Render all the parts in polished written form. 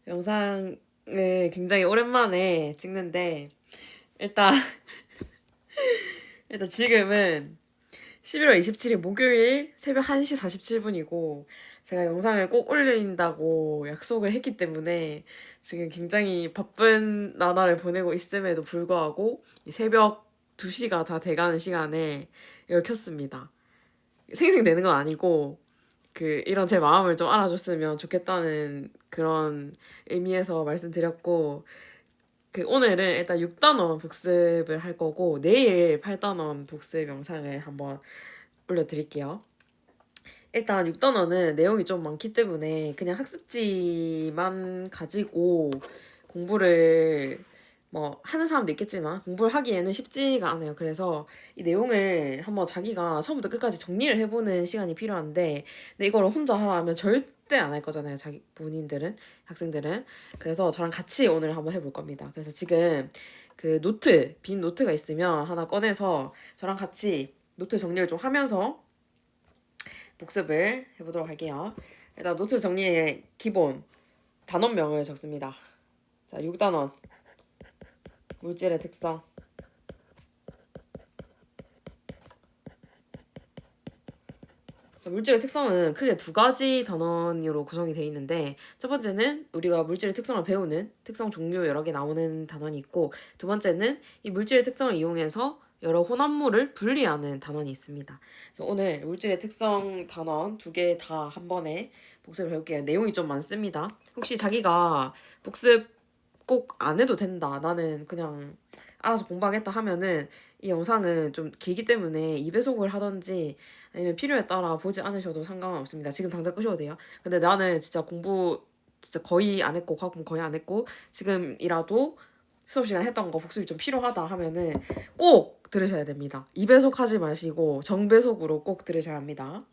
영상을 굉장히 오랜만에 찍는데 일단 일단 지금은 11월 27일 목요일 새벽 1시 47분이고 제가 영상을 꼭 올린다고 약속을 했기 때문에 지금 굉장히 바쁜 나날을 보내고 있음에도 불구하고 이 새벽 2시가 다 돼가는 시간에 이걸 켰습니다. 생색내는 건 아니고 이런 제 마음을 좀 알아줬으면 좋겠다는 그런 의미에서 말씀드렸고 오늘은 일단 6단원 복습을 할 거고 내일 8단원 복습 영상을 한번 올려드릴게요. 일단 6단원은 내용이 좀 많기 때문에 그냥 학습지만 가지고 공부를 뭐 하는 사람도 있겠지만 공부를 하기에는 쉽지가 않아요. 그래서 이 내용을 한번 자기가 처음부터 끝까지 정리를 해보는 시간이 필요한데 근데 이거를 혼자 하라 하면 절대 안 할 거잖아요. 자기 본인들은 학생들은. 그래서 저랑 같이 오늘 한번 해볼 겁니다. 그래서 지금 빈 노트가 있으면 하나 꺼내서 저랑 같이 노트 정리를 좀 하면서 복습을 해보도록 할게요. 일단 노트 정리의 기본 단원명을 적습니다. 자, 6단원 물질의 특성. 자, 물질의 특성은 크게 두 가지 단원으로 구성이 되어 있는데 첫 번째는 우리가 물질의 특성을 배우는 특성 종류 여러 개 나오는 단원이 있고 두 번째는 이 물질의 특성을 이용해서 여러 혼합물을 분리하는 단원이 있습니다. 그래서 오늘 물질의 특성 단원 두 개 다 한 번에 복습을 해볼게요. 내용이 좀 많습니다. 혹시 자기가 복습 꼭 안 해도 된다. 나는 그냥 알아서 공부하겠다 하면은 이 영상은 좀 길기 때문에 2배속을 하던지 아니면 필요에 따라 보지 않으셔도 상관은 없습니다. 지금 당장 끄셔도 돼요. 근데 나는 진짜 공부 진짜 거의 안 했고 과학 공부 거의 안 했고 지금이라도 수업 시간 했던 거 복습이 좀 필요하다 하면은 꼭 들으셔야 됩니다. 2배속 하지 마시고 정배속으로 꼭 들으셔야 합니다.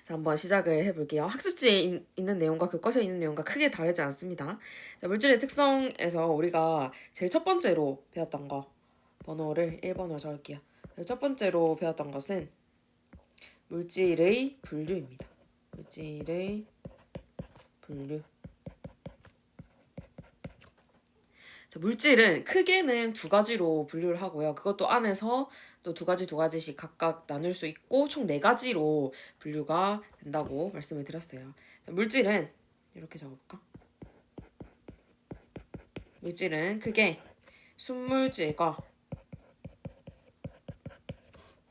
자, 한번 시작을 해볼게요. 학습지에 있는 내용과 교과서에 있는 내용과 크게 다르지 않습니다. 자, 물질의 특성에서 우리가 제일 첫 번째로 배웠던 거 번호를 1번으로 적을게요. 첫 번째로 배웠던 것은 물질의 분류입니다. 물질의 분류. 자, 물질은 크게는 두 가지로 분류를 하고요. 그것도 안에서 또 두 가지씩 각각 나눌 수 있고 총 네 가지로 분류가 된다고 말씀을 드렸어요. 자, 물질은 이렇게 적어볼까? 물질은 크게 순물질과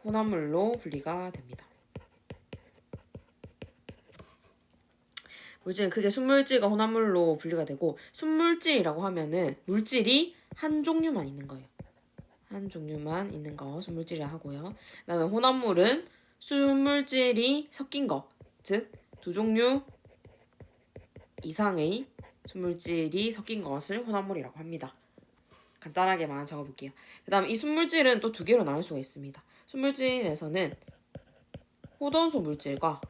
혼합물로 분리가 됩니다. 물질은 크게 순물질과 혼합물로 분류가 되고 순물질이라고 하면은 물질이 한 종류만 있는 거예요. 한 종류만 있는 거 순물질이라 하고요. 그다음에 혼합물은 순물질이 섞인 거, 즉 두 종류 이상의 순물질이 섞인 것을 혼합물이라고 합니다. 간단하게만 적어볼게요. 그다음 이 순물질은 또 두 개로 나눌 수가 있습니다. 순물질에서는 호돈소 물질과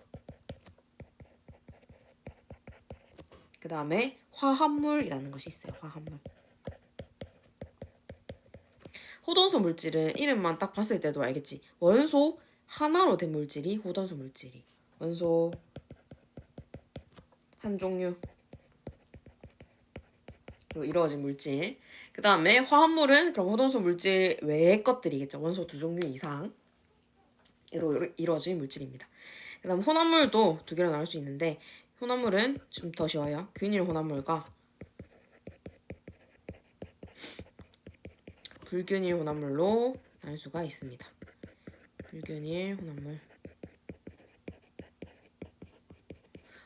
그 다음에 화합물이라는 것이 있어요. 화합물. 호돈소 물질은 이름만 딱 봤을 때도 알겠지. 원소 하나로 된 물질이 호돈소 물질이. 원소 한 종류로 이루어진 물질. 그 다음에 화합물은 그럼 호돈소 물질 외의 것들이겠죠. 원소 두 종류 이상으로 이루어진 물질입니다. 그 다음 혼합물도 두 개로 나눌 수 있는데 혼합물은 좀 더 쉬워요. 균일 혼합물과 불균일 혼합물로 나눌 수가 있습니다. 불균일 혼합물.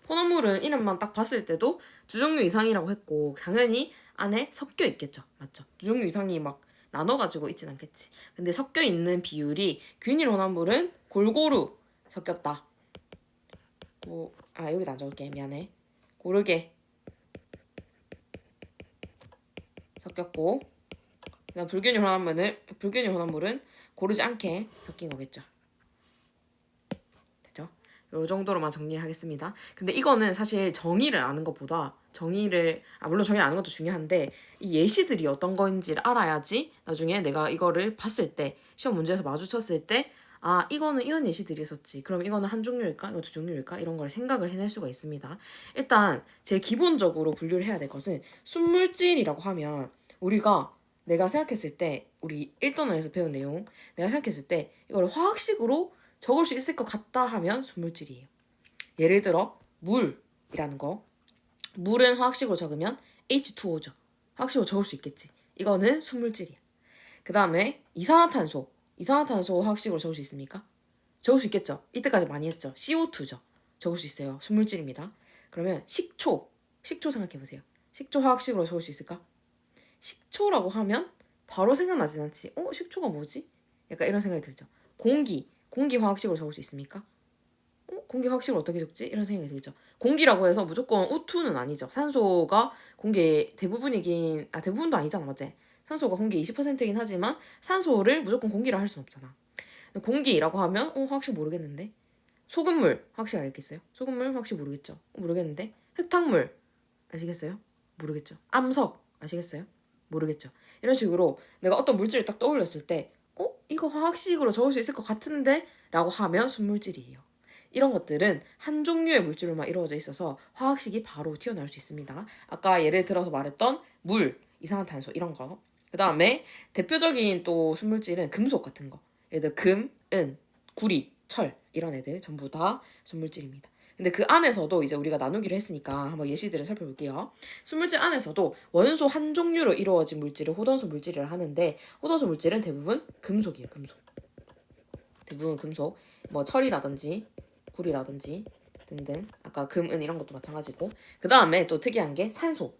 혼합물은 이름만 딱 봤을 때도 두 종류 이상이라고 했고 당연히 안에 섞여 있겠죠. 맞죠? 두 종류 이상이 막 나눠가지고 있진 않겠지. 근데 섞여 있는 비율이 균일 혼합물은 골고루 섞였다. 여기다 안 적을게. 미안해. 고르게 섞였고 그다음 불균일 혼합물은 고르지 않게 섞인 거겠죠. 됐죠? 요 정도로만 정리를 하겠습니다. 근데 이거는 사실 정의를 아는 것보다 물론 정의를 아는 것도 중요한데 이 예시들이 어떤 거인지를 알아야지 나중에 내가 이거를 봤을 때 시험 문제에서 마주쳤을 때 아, 이거는 이런 예시들이 있었지. 그럼 이거는 한 종류일까? 이거 두 종류일까? 이런 걸 생각을 해낼 수가 있습니다. 일단 제일 기본적으로 분류를 해야 될 것은 순물질이라고 하면 우리가 내가 생각했을 때 우리 1단원에서 배운 내용 내가 생각했을 때 이걸 화학식으로 적을 수 있을 것 같다 하면 순물질이에요. 예를 들어 물이라는 거. 물은 화학식으로 적으면 H2O죠. 화학식으로 적을 수 있겠지. 이거는 순물질이야. 그 다음에 이산화탄소. 이산화탄소 화학식으로 적을 수 있습니까? 적을 수 있겠죠. 이때까지 많이 했죠. CO2죠. 적을 수 있어요. 순물질입니다. 그러면 식초. 식초 생각해보세요. 식초 화학식으로 적을 수 있을까? 식초라고 하면 바로 생각나진 않지. 식초가 뭐지? 약간 이런 생각이 들죠. 공기. 공기 화학식으로 적을 수 있습니까? 공기 화학식으로 어떻게 적지? 이런 생각이 들죠. 공기라고 해서 무조건 O2는 아니죠. 산소가 공기의 대부분이긴, 대부분도 아니잖아, 맞지? 산소가 공기 20%이긴 하지만 산소를 무조건 공기라 할 수는 없잖아. 공기라고 하면 화학식 모르겠는데. 소금물 화학식 알겠어요? 소금물 화학식 모르겠죠? 모르겠는데. 흙탕물 아시겠어요? 모르겠죠. 암석 아시겠어요? 모르겠죠. 이런 식으로 내가 어떤 물질을 딱 떠올렸을 때 이거 화학식으로 적을 수 있을 것 같은데? 라고 하면 순물질이에요. 이런 것들은 한 종류의 물질로만 이루어져 있어서 화학식이 바로 튀어나올 수 있습니다. 아까 예를 들어서 말했던 물, 이산화탄소 이런 거. 그 다음에 대표적인 또 순물질은 금속 같은 거. 예를 들어 금, 은, 구리, 철 이런 애들 전부 다 순물질입니다. 근데 그 안에서도 이제 우리가 나누기로 했으니까 한번 예시들을 살펴볼게요. 순물질 안에서도 원소 한 종류로 이루어진 물질을 호던수 물질이라 하는데 호던수 물질은 대부분 금속이에요. 금속. 대부분 금속. 뭐 철이라든지 구리라든지 등등. 아까 금, 은 이런 것도 마찬가지고. 그 다음에 또 특이한 게 산소.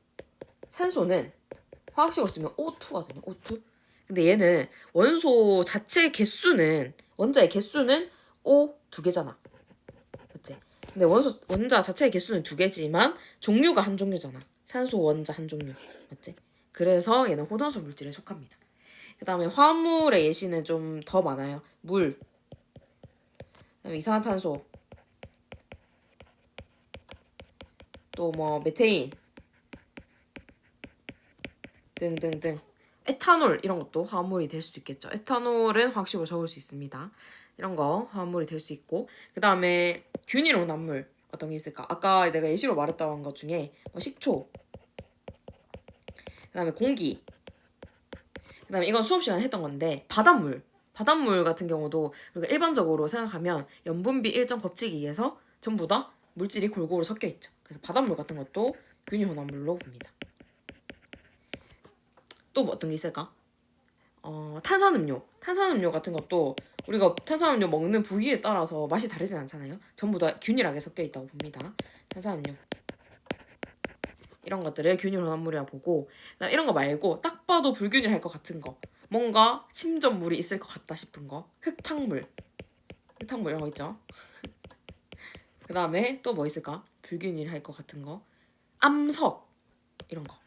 산소는 화학식으로 쓰면 O2가 되네. O2. 근데 얘는 원소 자체 개수는 원자의 개수는 O 두 개잖아. 맞지? 근데 원자 자체의 개수는 두 개지만 종류가 한 종류잖아. 산소 원자 한 종류. 맞지? 그래서 얘는 호던수 물질에 속합니다. 그 다음에 화합물의 예시는 좀 더 많아요. 물, 그다음에 이산화탄소, 또 뭐 메테인 등등등. 에탄올 이런 것도 화합물이 될 수도 있겠죠. 에탄올은 화학식으로 적을 수 있습니다. 이런 거 화합물이 될 수 있고. 그 다음에 균일 혼합물 어떤 게 있을까? 아까 내가 예시로 말했던 것 중에 식초, 그 다음에 공기, 그 다음에 이건 수업 시간에 했던 건데 바닷물. 바닷물 같은 경우도 우리가 일반적으로 생각하면 염분비 일정 법칙에 의해서 전부 다 물질이 골고루 섞여 있죠. 그래서 바닷물 같은 것도 균일 혼합물로 봅니다. 또 뭐 어떤 게 있을까? 탄산음료. 탄산음료 같은 것도 우리가 탄산음료 먹는 부위에 따라서 맛이 다르진 않잖아요. 전부 다 균일하게 섞여 있다고 봅니다. 탄산음료. 이런 것들을 균일 혼합물이라 보고, 이런 거 말고 딱 봐도 불균일할 것 같은 거. 뭔가 침전물이 있을 것 같다 싶은 거. 흙탕물. 흙탕물 이런 거 있죠. 그 다음에 또 뭐 있을까? 불균일할 것 같은 거. 암석. 이런 거.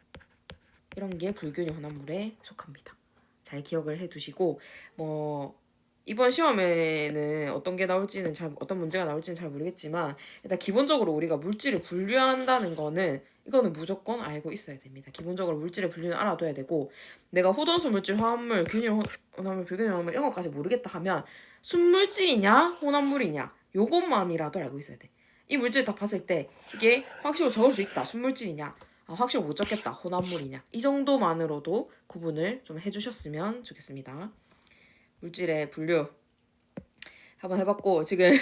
이런 게 불균일 혼합물에 속합니다. 잘 기억을 해두시고 뭐 이번 시험에는 어떤 문제가 나올지는 잘 모르겠지만 일단 기본적으로 우리가 물질을 분류한다는 거는 이거는 무조건 알고 있어야 됩니다. 기본적으로 물질의 분류는 알아둬야 되고 내가 호던수 물질, 화합물, 균일 혼합물, 불균일 혼합물 이런 것까지 모르겠다 하면 순물질이냐 혼합물이냐 요것만이라도 알고 있어야 돼. 이 물질 딱 봤을 때 이게 화학식으로 적을 수 있다. 순물질이냐 확실히 못 적겠다. 혼합물이냐. 이 정도만으로도 구분을 좀 해주셨으면 좋겠습니다. 물질의 분류 한번 해봤고 지금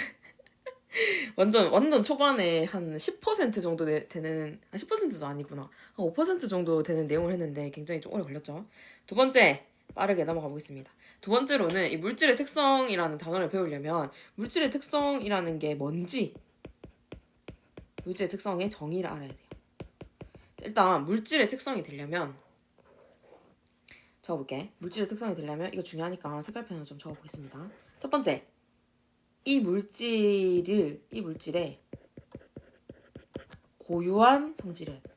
완전 초반에 한 10% 정도 되는 10%도 아니구나. 한 5% 정도 되는 내용을 했는데 굉장히 좀 오래 걸렸죠. 두 번째 빠르게 넘어가 보겠습니다. 두 번째로는 이 물질의 특성이라는 단어를 배우려면 물질의 특성이라는 게 뭔지 물질의 특성의 정의를 알아야 돼요. 일단 물질의 특성이 되려면 적어볼게. 물질의 특성이 되려면 이거 중요하니까 색깔펜을 좀 적어보겠습니다. 첫 번째, 이 물질의 고유한 성질이어야 돼.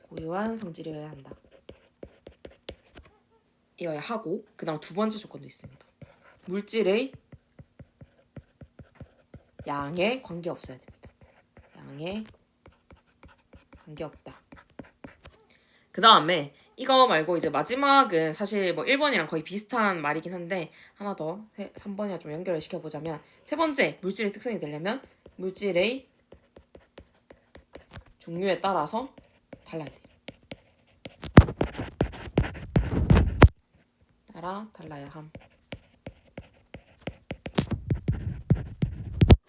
고유한 성질이어야 한다. 이어야 하고 그 다음 두 번째 조건도 있습니다. 물질의 양에 관계없어야 됩니다. 양에 관계없다. 그 다음에 이거 말고 이제 마지막은 사실 뭐 1번이랑 거의 비슷한 말이긴 한데 하나 더 3번이랑 좀 연결을 시켜보자면 세 번째 물질의 특성이 되려면 물질의 종류에 따라서 달라야 돼요. 달라야 함.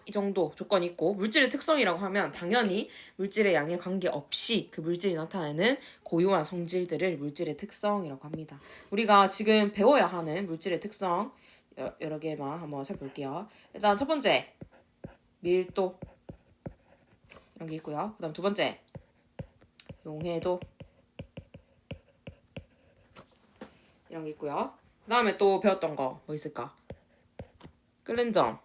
이 정도 조건이 있고 물질의 특성이라고 하면 당연히 물질의 양에 관계없이 그 물질이 나타내는 고유한 성질들을 물질의 특성이라고 합니다. 우리가 지금 배워야 하는 물질의 특성 여러 개만 한번 살펴볼게요. 일단 첫 번째 밀도 이런 게 있고요. 그 다음 두 번째 용해도 이런 게 있고요. 그 다음에 또 배웠던 거 뭐 있을까? 끓는 점,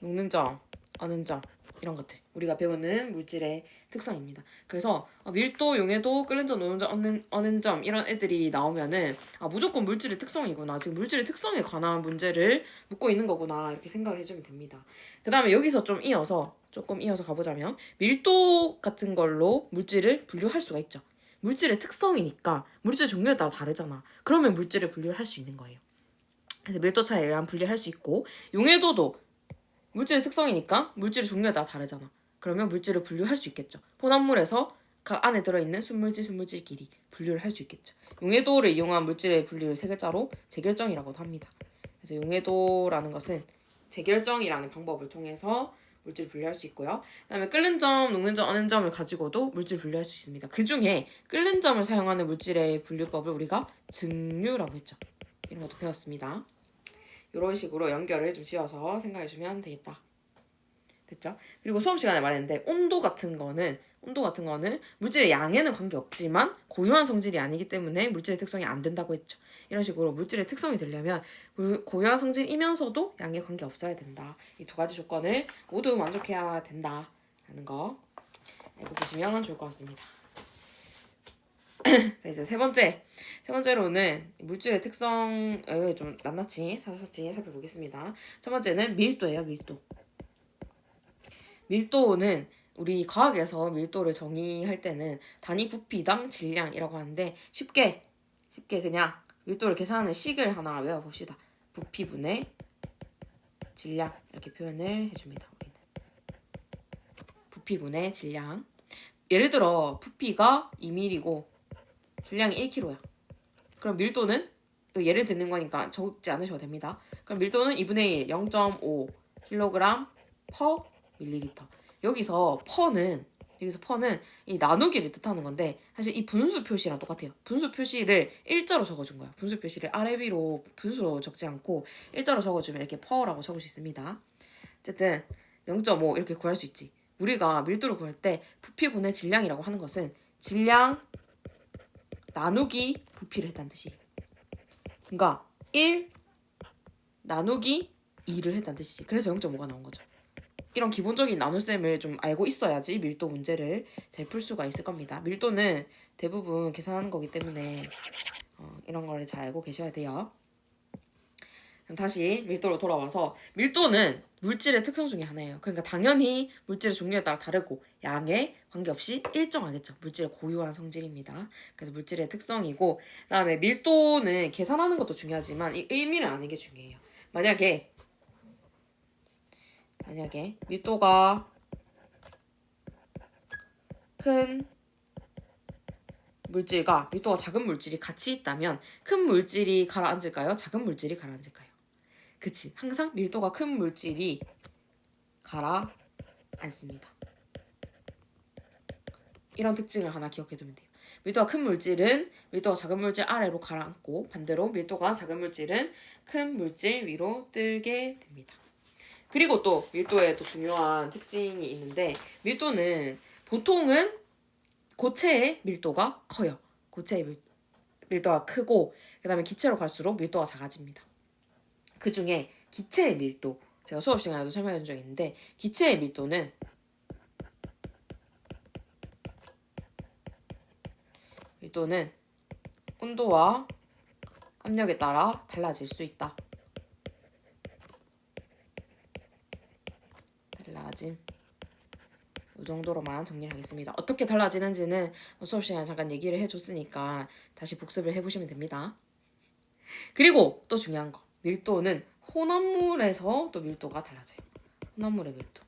녹는 점, 어는 점 이런 것들 우리가 배우는 물질의 특성입니다. 그래서 밀도, 용해도, 끓는 점, 녹는 점, 어는 점 이런 애들이 나오면은 무조건 물질의 특성이구나. 지금 물질의 특성에 관한 문제를 묻고 있는 거구나 이렇게 생각을 해주면 됩니다. 그 다음에 여기서 조금 이어서 가보자면 밀도 같은 걸로 물질을 분류할 수가 있죠. 물질의 특성이니까 물질 종류에 따라 다르잖아. 그러면 물질을 분류할 수 있는 거예요. 그래서 밀도차에 의한 분류할 수 있고 용해도도 물질의 특성이니까 물질의 종류에 따라 다르잖아. 그러면 물질을 분류할 수 있겠죠. 혼합물에서 각 안에 들어있는 순물질끼리 분류를 할 수 있겠죠. 용해도를 이용한 물질의 분류를 세 글자로 재결정이라고도 합니다. 그래서 용해도라는 것은 재결정이라는 방법을 통해서 물질을 분류할 수 있고요. 그다음에 끓는 점, 녹는 점, 어는 점을 가지고도 물질을 분류할 수 있습니다. 그 중에 끓는 점을 사용하는 물질의 분류법을 우리가 증류라고 했죠. 이런 것도 배웠습니다. 이런 식으로 연결을 좀 지어서 생각해주면 되겠다. 됐죠? 그리고 수업 시간에 말했는데 온도 같은 거는 물질의 양에는 관계없지만 고유한 성질이 아니기 때문에 물질의 특성이 안 된다고 했죠. 이런 식으로 물질의 특성이 되려면 고유한 성질이면서도 양에 관계없어야 된다. 이 두 가지 조건을 모두 만족해야 된다라는 거 알고 계시면 좋을 것 같습니다. 자, 이제 세 번째로는 물질의 특성을 좀 낱낱이 사사치 살펴보겠습니다. 첫 번째는 밀도예요. 밀도는 우리 과학에서 밀도를 정의할 때는 단위 부피당 질량이라고 하는데 쉽게 그냥 밀도를 계산하는 식을 하나 외워봅시다. 부피분의 질량 이렇게 표현을 해줍니다. 우리는 부피분의 질량. 예를 들어 부피가 2mm고 질량이 1kg야. 그럼 밀도는 예를 드는 거니까 적지 않으셔도 됩니다. 그럼 밀도는 2분의 1, 0.5 kg per 밀리리터. 여기서 퍼는 이 나누기를 뜻하는 건데 사실 이 분수 표시랑 똑같아요. 분수 표시를 일자로 적어준 거야. 분수 표시를 아래 위로 분수로 적지 않고 일자로 적어주면 이렇게 퍼라고 적을 수 있습니다. 어쨌든 0.5 이렇게 구할 수 있지. 우리가 밀도를 구할 때 부피분의 질량이라고 하는 것은 질량 나누기 부피를 했다는 뜻이. 그러니까 1 나누기 2를 했다는 뜻이지. 그래서 0.5가 나온 거죠. 이런 기본적인 나눗셈을 좀 알고 있어야지 밀도 문제를 잘 풀 수가 있을 겁니다. 밀도는 대부분 계산하는 거기 때문에 이런 거를 잘 알고 계셔야 돼요. 다시 밀도로 돌아와서 밀도는 물질의 특성 중에 하나예요. 그러니까 당연히 물질의 종류에 따라 다르고 양에 관계없이 일정하겠죠. 물질의 고유한 성질입니다. 그래서 물질의 특성이고 그다음에 밀도는 계산하는 것도 중요하지만 이 의미를 아는 게 중요해요. 만약에 밀도가 큰 물질과 밀도가 작은 물질이 같이 있다면 큰 물질이 가라앉을까요? 작은 물질이 가라앉을까요? 그치. 항상 밀도가 큰 물질이 가라앉습니다. 이런 특징을 하나 기억해두면 돼요. 밀도가 큰 물질은 밀도가 작은 물질 아래로 가라앉고 반대로 밀도가 작은 물질은 큰 물질 위로 뜨게 됩니다. 그리고 또 밀도에 또 중요한 특징이 있는데 밀도는 보통은 고체의 밀도가 커요. 고체의 밀도가 크고 그 다음에 기체로 갈수록 밀도가 작아집니다. 그 중에 기체의 밀도 제가 수업 시간에도 설명해 준 적이 있는데 기체의 밀도는 온도와 압력에 따라 달라질 수 있다. 달라짐. 이 정도로만 정리를 하겠습니다. 어떻게 달라지는지는 수업 시간에 잠깐 얘기를 해줬으니까 다시 복습을 해보시면 됩니다. 그리고 또 중요한 거, 밀도는 혼합물에서 또 밀도가 달라져요. 혼합물의 밀도.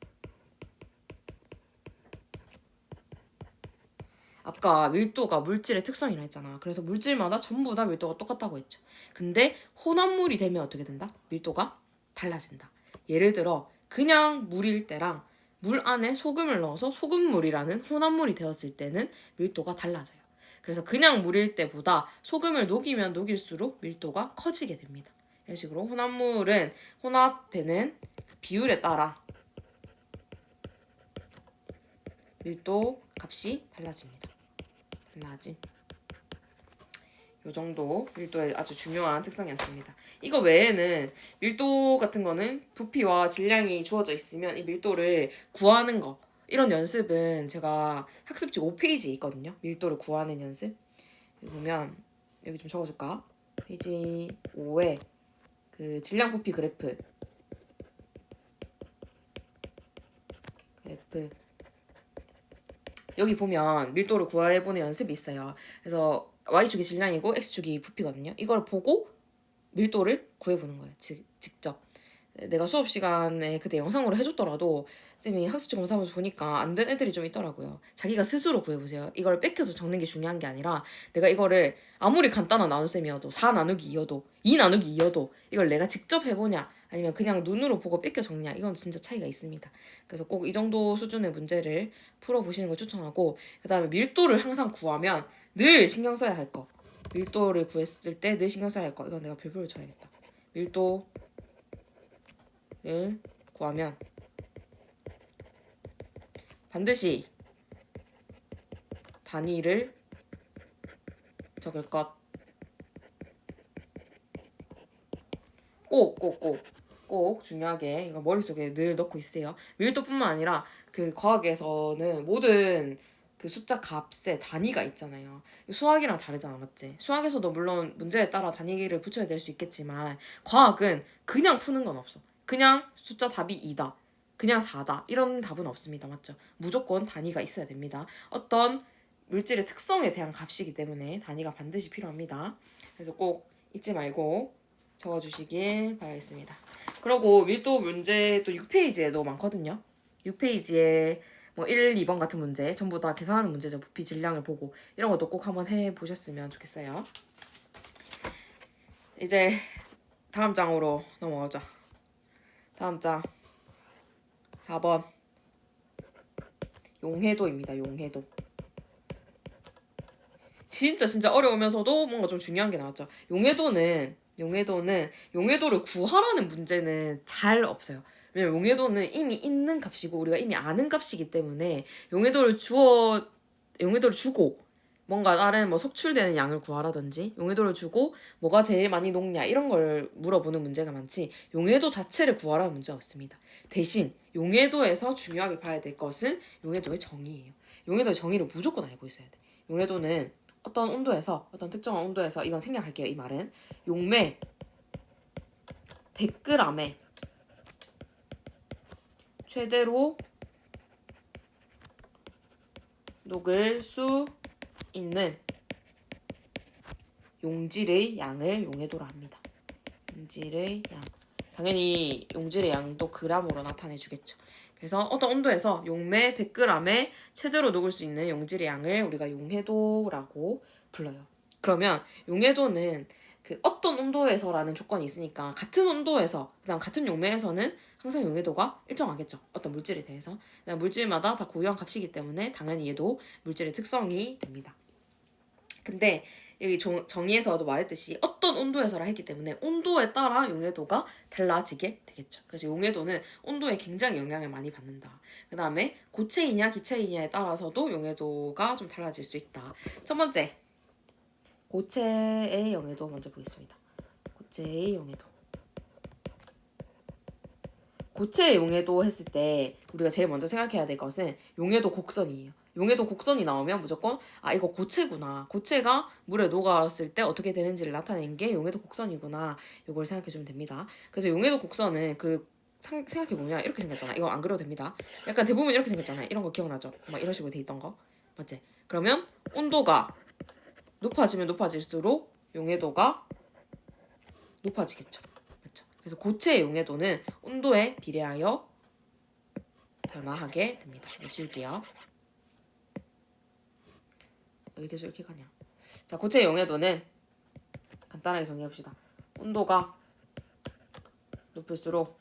아까 밀도가 물질의 특성이라 했잖아. 그래서 물질마다 전부 다 밀도가 똑같다고 했죠. 근데 혼합물이 되면 어떻게 된다? 밀도가 달라진다. 예를 들어 그냥 물일 때랑 물 안에 소금을 넣어서 소금물이라는 혼합물이 되었을 때는 밀도가 달라져요. 그래서 그냥 물일 때보다 소금을 녹이면 녹일수록 밀도가 커지게 됩니다. 이런 식으로 혼합물은 혼합되는 비율에 따라 밀도 값이 달라집니다. 달라짐. 요 정도 밀도의 아주 중요한 특성이었습니다. 이거 외에는 밀도 같은 거는 부피와 질량이 주어져 있으면 이 밀도를 구하는 거, 이런 연습은 제가 학습지 5페이지에 있거든요. 밀도를 구하는 연습. 여기 보면 여기 좀 적어줄까? 페이지 5에 그 질량 부피 그래프 여기 보면 밀도를 구해보는 연습이 있어요. 그래서 Y축이 질량이고 X축이 부피거든요. 이걸 보고 밀도를 구해보는 거예요. 직접. 내가 수업 시간에 그때 영상으로 해줬더라도 쌤이 학습지 검사하면서 보니까 안 된 애들이 좀 있더라고요. 자기가 스스로 구해보세요. 이걸 뺏겨서 적는 게 중요한 게 아니라 내가 이거를 아무리 간단한 나눗셈이어도 4 나누기 2여도 2 나누기 2여도 이걸 내가 직접 해보냐 아니면 그냥 눈으로 보고 뺏겨 적냐, 이건 진짜 차이가 있습니다. 그래서 꼭 이 정도 수준의 문제를 풀어보시는 걸 추천하고, 그 다음에 밀도를 항상 구하면 늘 신경 써야 할 거, 밀도를 구했을 때 늘 신경 써야 할 거, 이건 내가 별표를 줘야겠다. 밀도를 구하면 반드시 단위를 적을 것. 꼭 중요하게 이거 머릿속에 늘 넣고 있어요. 밀도뿐만 아니라 그 과학에서는 모든 그 숫자 값에 단위가 있잖아요. 수학이랑 다르잖아, 맞지? 수학에서도 물론 문제에 따라 단위를 붙여야 될 수 있겠지만 과학은 그냥 푸는 건 없어. 그냥 숫자 답이 2다, 그냥 4다, 이런 답은 없습니다, 맞죠? 무조건 단위가 있어야 됩니다. 어떤 물질의 특성에 대한 값이기 때문에 단위가 반드시 필요합니다. 그래서 꼭 잊지 말고 적어주시길 바라겠습니다. 그리고 밀도 문제 또 6페이지에도 많거든요. 6페이지에 뭐 1, 2번 같은 문제 전부 다 계산하는 문제죠. 부피 질량을 보고 이런 것도 꼭 한번 해보셨으면 좋겠어요. 이제 다음 장으로 넘어가자. 다음 장 4번 용해도입니다. 용해도. 진짜 어려우면서도 뭔가 좀 중요한 게 나왔죠. 용해도를 구하라는 문제는 잘 없어요. 왜냐면 용해도는 이미 있는 값이고 우리가 이미 아는 값이기 때문에 용해도를 주고 뭔가 다른 뭐 석출되는 양을 구하라든지 용해도를 주고 뭐가 제일 많이 녹냐 이런 걸 물어보는 문제가 많지, 용해도 자체를 구하라는 문제가 없습니다. 대신 용해도에서 중요하게 봐야 될 것은 용해도의 정의예요. 용해도의 정의를 무조건 알고 있어야 돼. 용해도는 어떤 특정한 온도에서 이건 생략할게요. 이 말은 용매 100g에 최대로 녹을 수 있는 용질의 양을 용해도라 합니다. 용질의 양. 당연히 용질의 양도 g으로 나타내 주겠죠. 그래서 어떤 온도에서 용매 100g에 최대로 녹을 수 있는 용질의 양을 우리가 용해도라고 불러요. 그러면 용해도는 그 어떤 온도에서라는 조건이 있으니까 같은 온도에서, 그다음 같은 용매에서는 항상 용해도가 일정하겠죠. 어떤 물질에 대해서. 물질마다 다 고유한 값이기 때문에 당연히 얘도 물질의 특성이 됩니다. 근데 여기 정의에서도 말했듯이 어떤 온도에서라 했기 때문에 온도에 따라 용해도가 달라지게 되겠죠. 그래서 용해도는 온도에 굉장히 영향을 많이 받는다. 그 다음에 고체이냐 기체이냐에 따라서도 용해도가 좀 달라질 수 있다. 첫 번째, 고체의 용해도 먼저 보겠습니다. 고체의 용해도. 고체의 용해도 했을 때 우리가 제일 먼저 생각해야 될 것은 용해도 곡선이에요. 용해도 곡선이 나오면 무조건 이거 고체구나, 고체가 물에 녹았을 때 어떻게 되는지를 나타낸 게 용해도 곡선이구나, 이걸 생각해주면 됩니다. 그래서 용해도 곡선은 그 생각해보면 이렇게 생겼잖아. 이거 안 그려도 됩니다. 약간 대부분 이렇게 생겼잖아요. 이런 거 기억나죠? 막 이런 식으로 돼 있던 거. 맞지? 그러면 온도가 높아지면 높아질수록 용해도가 높아지겠죠. 맞죠? 그래서 고체의 용해도는 온도에 비례하여 변화하게 됩니다. 씌울게요. 왜 계속 이렇게 가냐? 자, 고체의 용해도는 간단하게 정리해봅시다. 온도가 높을수록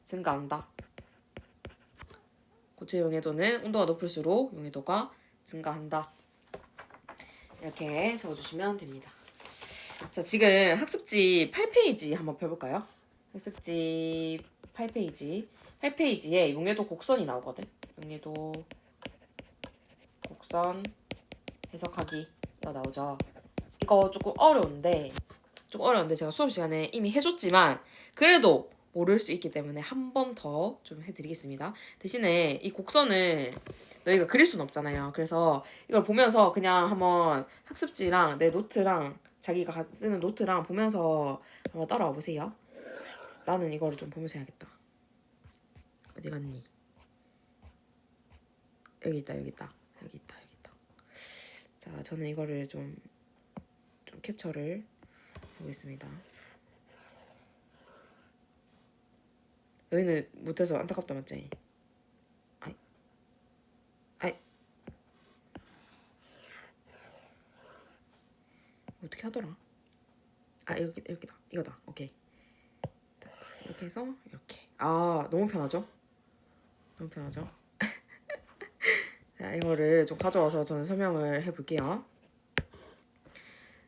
증가한다. 고체 용해도는 온도가 높을수록 용해도가 증가한다. 이렇게 적어주시면 됩니다. 자, 지금 학습지 8페이지 한번 펴볼까요? 학습지 8페이지. 8페이지에 용해도 곡선이 나오거든. 용해도 곡선 해석하기가 나오죠. 이거 조금 어려운데 제가 수업 시간에 이미 해줬지만 그래도 모를 수 있기 때문에 한 번 더 좀 해드리겠습니다. 대신에 이 곡선을 너희가 그릴 수는 없잖아요. 그래서 이걸 보면서 그냥 한번 학습지랑 내 노트랑 자기가 쓰는 노트랑 보면서 한번 따라와 보세요. 나는 이거를 좀 보면서 해야겠다. 어디 갔니? 여기 있다. 자, 저는 이거를 좀 캡처를 해보겠습니다. 너희는 못해서 안타깝다 맞지? 아이 어떻게 하더라? 이렇게다. 이거다. 오케이. 이렇게 해서 이렇게. 너무 편하죠? 자, 이거를 좀 가져와서 저는 설명을 해볼게요.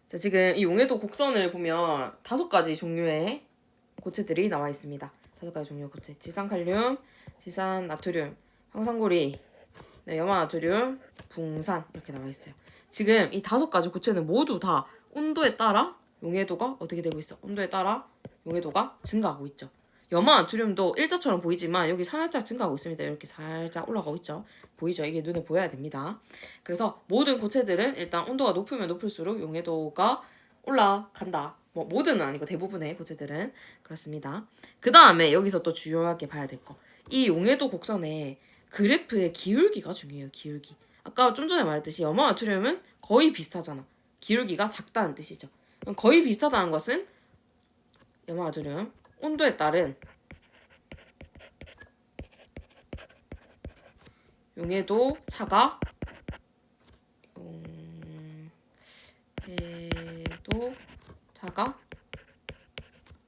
자, 지금 이 용해도 곡선을 보면 5가지 종류의 고체들이 나와 있습니다. 5가지 종류의 고체. 지산칼륨, 지산나트륨, 황산고리, 네, 염화나트륨, 붕산 이렇게 나와 있어요. 지금 이 5가지 고체는 모두 다 온도에 따라 용해도가 어떻게 되고 있어? 온도에 따라 용해도가 증가하고 있죠. 염화나트륨도 일자처럼 보이지만 여기 살짝 증가하고 있습니다. 이렇게 살짝 올라가고 있죠. 보이죠? 이게 눈에 보여야 됩니다. 그래서 모든 고체들은 일단 온도가 높으면 높을수록 용해도가 올라간다. 뭐 모든은 아니고 대부분의 고체들은 그렇습니다. 그 다음에 여기서 또 중요하게 봐야 될 거. 이 용해도 곡선의 그래프의 기울기가 중요해요. 기울기. 아까 좀 전에 말했듯이 염화나트륨은 거의 비슷하잖아. 기울기가 작다는 뜻이죠. 그럼 거의 비슷하다는 것은 염화나트륨 온도에 따른 용해도 차가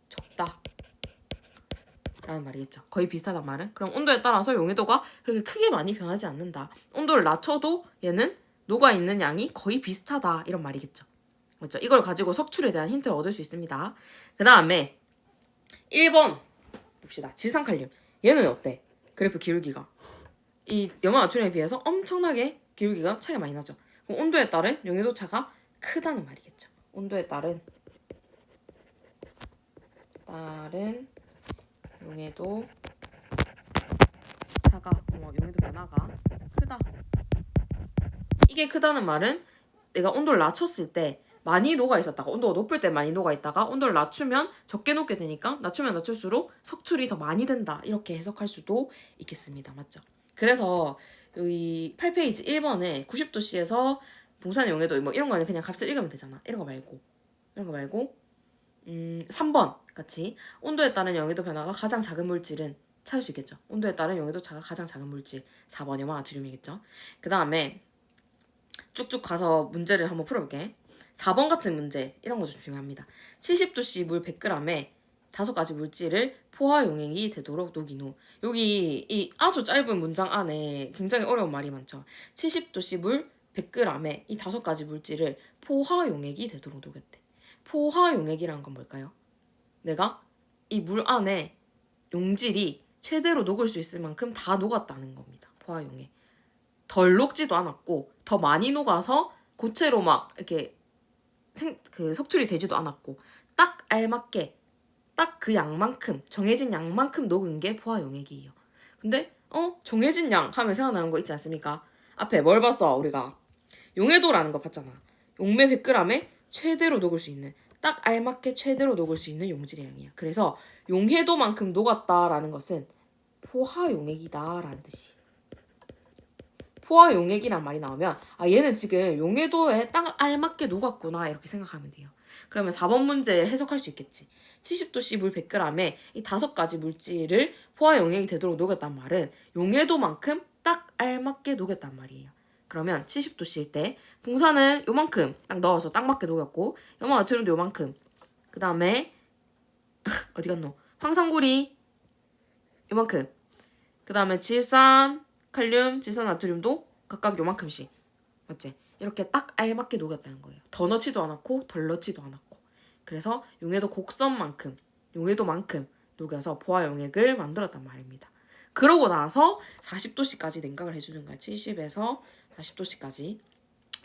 적다 라는 말이겠죠. 거의 비슷하단 말은. 그럼 온도에 따라서 용해도가 그렇게 크게 많이 변하지 않는다. 온도를 낮춰도 얘는 녹아있는 양이 거의 비슷하다 이런 말이겠죠. 맞죠? 이걸 가지고 석출에 대한 힌트를 얻을 수 있습니다. 그 다음에 1번 봅시다. 지산칼륨. 얘는 어때? 그래프 기울기가. 이 염화나트륨에 비해서 엄청나게 기울기가 차이가 많이 나죠. 그럼 온도에 따른 용해도 차가 크다는 말이겠죠. 온도에 따른 용해도 차가 용해도 변화가 크다. 이게 크다는 말은 내가 온도를 낮췄을 때 많이 녹아 있었다가 온도가 높을 때 많이 녹아 있다가 온도를 낮추면 적게 녹게 되니까 낮추면 낮출수록 석출이 더 많이 된다. 이렇게 해석할 수도 있겠습니다. 맞죠? 그래서 여기 8페이지 1번에 90도씨에서 붕산 용해도 뭐 이런 거는 그냥 값을 읽으면 되잖아. 이런 거 말고 3번 같이 온도에 따른 용해도 변화가 가장 작은 물질은 찾을 수 있겠죠. 온도에 따른 용해도 차가 가장 작은 물질 4번 염화나트륨이겠죠. 그 다음에 쭉쭉 가서 문제를 한번 풀어볼게. 4번 같은 문제 이런 거 좀 중요합니다. 70도씨 물 100g에 5가지 물질을 포화 용액이 되도록 녹인 후. 여기 이 아주 짧은 문장 안에 굉장히 어려운 말이 많죠. 70도씨 물 100g에 이 5가지 물질을 포화 용액이 되도록 녹였대. 포화 용액이라는 건 뭘까요? 내가 이 물 안에 용질이 최대로 녹을 수 있을 만큼 다 녹았다는 겁니다. 포화 용액. 덜 녹지도 않았고 더 많이 녹아서 고체로 막 이렇게 석출이 되지도 않았고 딱 알맞게 딱 그 양만큼 정해진 양만큼 녹은 게 포화 용액이에요. 근데 정해진 양 하면 생각나는 거 있지 않습니까? 앞에 뭘 봤어 우리가? 용해도라는 거 봤잖아. 용매 100g에 최대로 녹을 수 있는 딱 알맞게 최대로 녹을 수 있는 용질의 양이야. 그래서 용해도만큼 녹았다라는 것은 포화용액이다라는 뜻이. 포화용액이란 말이 나오면 얘는 지금 용해도에 딱 알맞게 녹았구나 이렇게 생각하면 돼요. 그러면 4번 문제 해석할 수 있겠지. 70도씨 물 100g에 이 5가지 물질을 포화용액이 되도록 녹였단 말은 용해도만큼 딱 알맞게 녹였단 말이에요. 그러면 70도씨일 때 붕산은 요만큼 딱 넣어서 딱 맞게 녹였고 염화나트륨도 요만큼, 그 다음에 어디 갔노? 황산구리 요만큼, 그 다음에 질산, 칼륨, 질산, 나트륨도 각각 요만큼씩. 맞지? 이렇게 딱 알맞게 녹였다는 거예요. 더 넣지도 않았고 덜 넣지도 않았고. 그래서 용해도 곡선만큼, 용해도만큼 녹여서 포화용액을 만들었단 말입니다. 그러고 나서 40도씨까지 냉각을 해주는 거야. 70에서 40도씨까지.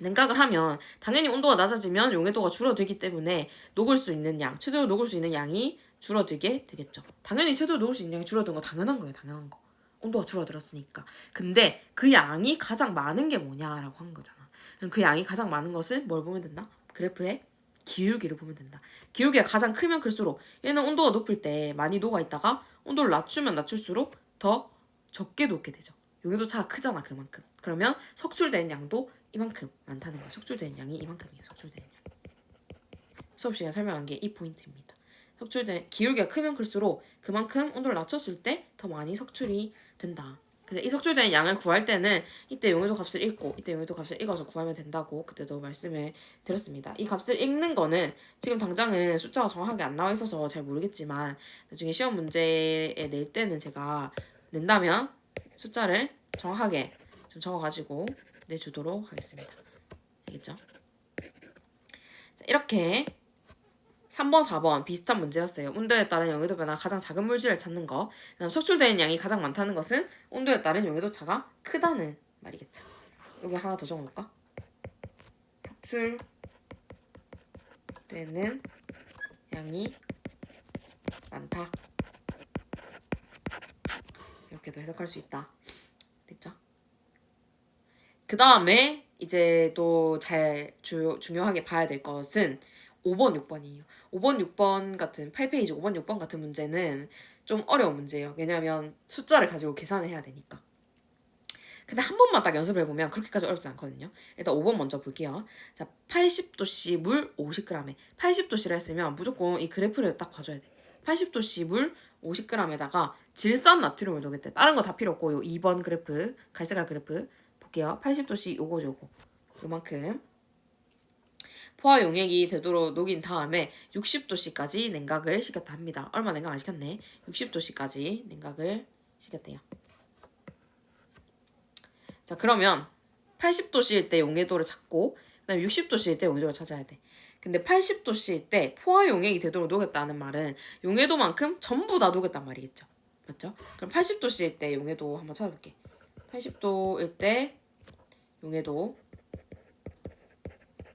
냉각을 하면 당연히 온도가 낮아지면 용해도가 줄어들기 때문에 녹을 수 있는 양, 최대로 녹을 수 있는 양이 줄어들게 되겠죠. 당연히 최대로 녹을 수 있는 양이 줄어드는 거 당연한 거예요. 당연한 거. 온도가 줄어들었으니까. 근데 그 양이 가장 많은 게 뭐냐라고 하는 거잖아. 그 양이 가장 많은 것은 뭘 보면 된다? 그래프의 기울기를 보면 된다. 기울기가 가장 크면 클수록 얘는 온도가 높을 때 많이 녹아 있다가 온도를 낮추면 낮출수록 더 적게 녹게 되죠. 용해도 차가 크잖아 그만큼. 그러면 석출되는 양도 이만큼 많다는 거야. 석출되는 양이 이만큼이에요. 석출되는 양. 수업 시간에 설명한 게 이 포인트입니다. 석출된 기울기가 크면 클수록 그만큼 온도를 낮췄을 때 더 많이 석출이 된다. 그래서 이 석출되는 양을 구할 때는 이때 용해도 값을 읽고 이때 용해도 값을 읽어서 구하면 된다고 그때도 말씀을 드렸습니다. 이 값을 읽는 거는 지금 당장은 숫자가 정확하게 안 나와 있어서 잘 모르겠지만 나중에 시험 문제에 낼 때는 제가 낸다면 숫자를 정확하게 좀 적어가지고 내주도록 하겠습니다. 알겠죠? 자, 이렇게 3번, 4번 비슷한 문제였어요. 온도에 따른 용해도 변화 가장 작은 물질을 찾는 거. 그다음 석출되는 양이 가장 많다는 것은 온도에 따른 용해도 차가 크다는 말이겠죠. 여기 하나 더 적어볼까? 석출되는 양이 많다. 이렇게도 해석할 수 있다. 됐죠? 그 다음에 이제 또 잘 중요하게 봐야 될 것은 5번, 6번이에요. 5번, 6번 같은 8페이지 5번, 6번 같은 문제는 좀 어려운 문제예요. 왜냐하면 숫자를 가지고 계산을 해야 되니까. 근데 한 번만 딱 연습을 해보면 그렇게까지 어렵지 않거든요. 일단 5번 먼저 볼게요. 자, 80도씨 물 50g에 80도씨를 했으면 무조건 이 그래프를 딱 봐줘야 돼. 80도씨 물 50g에다가 질산 나트륨을 녹였대. 다른 거 다 필요 없고 요 2번 그래프, 갈색깔 그래프 볼게요. 80도씨 요거죠, 요거. 요만큼. 포화 용액이 되도록 녹인 다음에 60도씨까지 냉각을 시켰다 합니다. 얼마 냉각 안 시켰네. 60도씨까지 냉각을 시켰대요. 자, 그러면 80도씨일 때 용해도를 찾고 그다음에 60도씨일 때 용해도를 찾아야 돼. 근데 80도씨일 때 포화 용액이 되도록 녹였다는 말은 용해도만큼 전부 다 녹였단 말이겠죠. 맞죠? 그럼 80도씨일 때 용해도 한번 찾아볼게. 80도일 때 용해도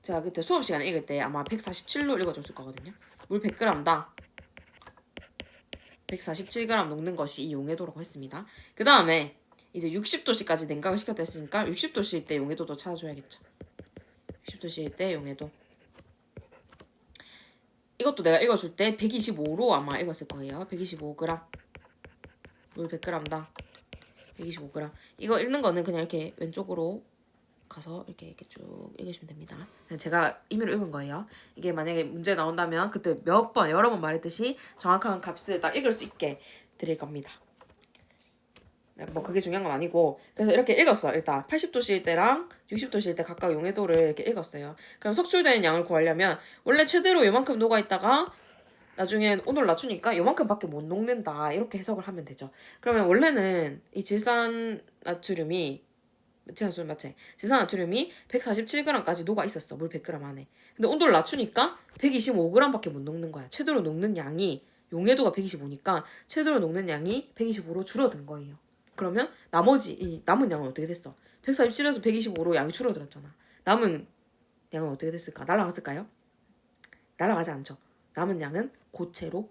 제가 그때 수업 시간에 읽을 때 아마 147로 읽어줬을 거거든요. 물 100g당 147g 녹는 것이 이 용해도라고 했습니다. 그 다음에 이제 60도씨까지 냉각을 시켰다 했으니까 60도씨일 때 용해도도 찾아줘야겠죠. 60도씨일 때 용해도. 이것도 내가 읽어줄 때 125로 아마 읽었을 거예요. 125g. 물 100g당 125g. 이거 읽는 거는 그냥 이렇게 왼쪽으로 가서 이렇게 쭉 읽으시면 됩니다. 제가 임의로 읽은 거예요. 이게 만약에 문제 나온다면 그때 몇 번, 여러 번 말했듯이 정확한 값을 딱 읽을 수 있게 드릴 겁니다. 뭐 그게 중요한 건 아니고 그래서 이렇게 읽었어. 일단 80도씨일 때랑 60도씨일 때 각각 용해도를 이렇게 읽었어요. 그럼 석출되는 양을 구하려면 원래 최대로 요만큼 녹아있다가 나중에 온도를 낮추니까 요만큼밖에 못 녹는다 이렇게 해석을 하면 되죠. 그러면 원래는 이 질산 나트륨이 맞지? 질산 나트륨이 147g까지 녹아 있었어. 물 100g 안에. 근데 온도를 낮추니까 125g밖에 못 녹는 거야. 최대로 녹는 양이 용해도가 125니까 최대로 녹는 양이 125로 줄어든 거예요. 그러면 나머지 이 남은 양은 어떻게 됐어? 147에서 125로 양이 줄어들었잖아. 남은 양은 어떻게 됐을까? 날아갔을까요? 날아가지 않죠. 남은 양은 고체로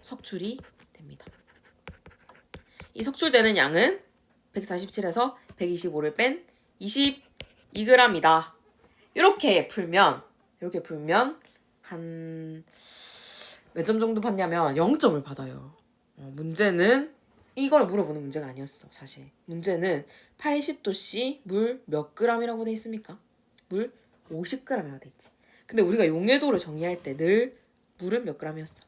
석출이 됩니다. 이 석출되는 양은 147에서 125를 뺀 22g이다. 이렇게 풀면 한 몇 점 정도 받냐면 0점을 받아요. 문제는 이걸 물어보는 문제가 아니었어. 사실 문제는 80도씨 물 몇 g이라고 돼 있습니까? 물 50g이라고 돼 있지. 근데 우리가 용해도를 정의할 때 늘 물은 몇 g이었어?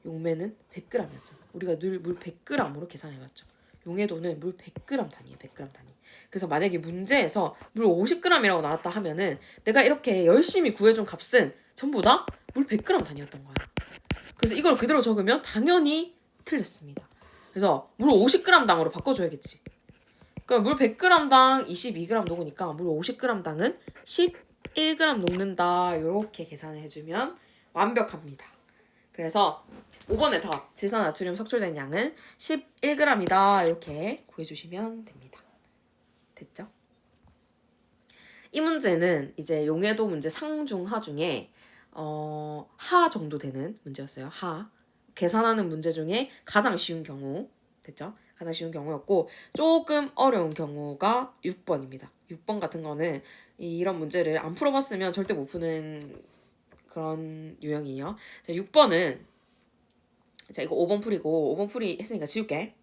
용매는 100g이었잖아. 우리가 늘 물 100g으로 계산해왔죠. 용해도는 물 100g 단위예요. 100g 단위. 그래서 만약에 문제에서 물 50g이라고 나왔다 하면은 내가 이렇게 열심히 구해준 값은 전부 다 물 100g 단위였던 거야. 그래서 이걸 그대로 적으면 당연히 틀렸습니다. 그래서 물 50g당으로 바꿔줘야겠지. 그럼 물 100g당 22g 녹으니까 물 50g당은 11g 녹는다. 이렇게 계산을 해주면 완벽합니다. 그래서 5번에 더 질산나트륨 석출된 양은 11g이다. 이렇게 구해주시면 됩니다. 됐죠? 이 문제는 이제 용해도 문제 상중하 중에 하 정도 되는 문제였어요. 하. 계산하는 문제 중에 가장 쉬운 경우. 됐죠? 가장 쉬운 경우였고 조금 어려운 경우가 6번입니다. 6번 같은 거는 이런 문제를 안 풀어봤으면 절대 못 푸는 그런 유형이에요. 자, 6번은 자 이거 5번 풀이고 5번 풀이 했으니까 지울게.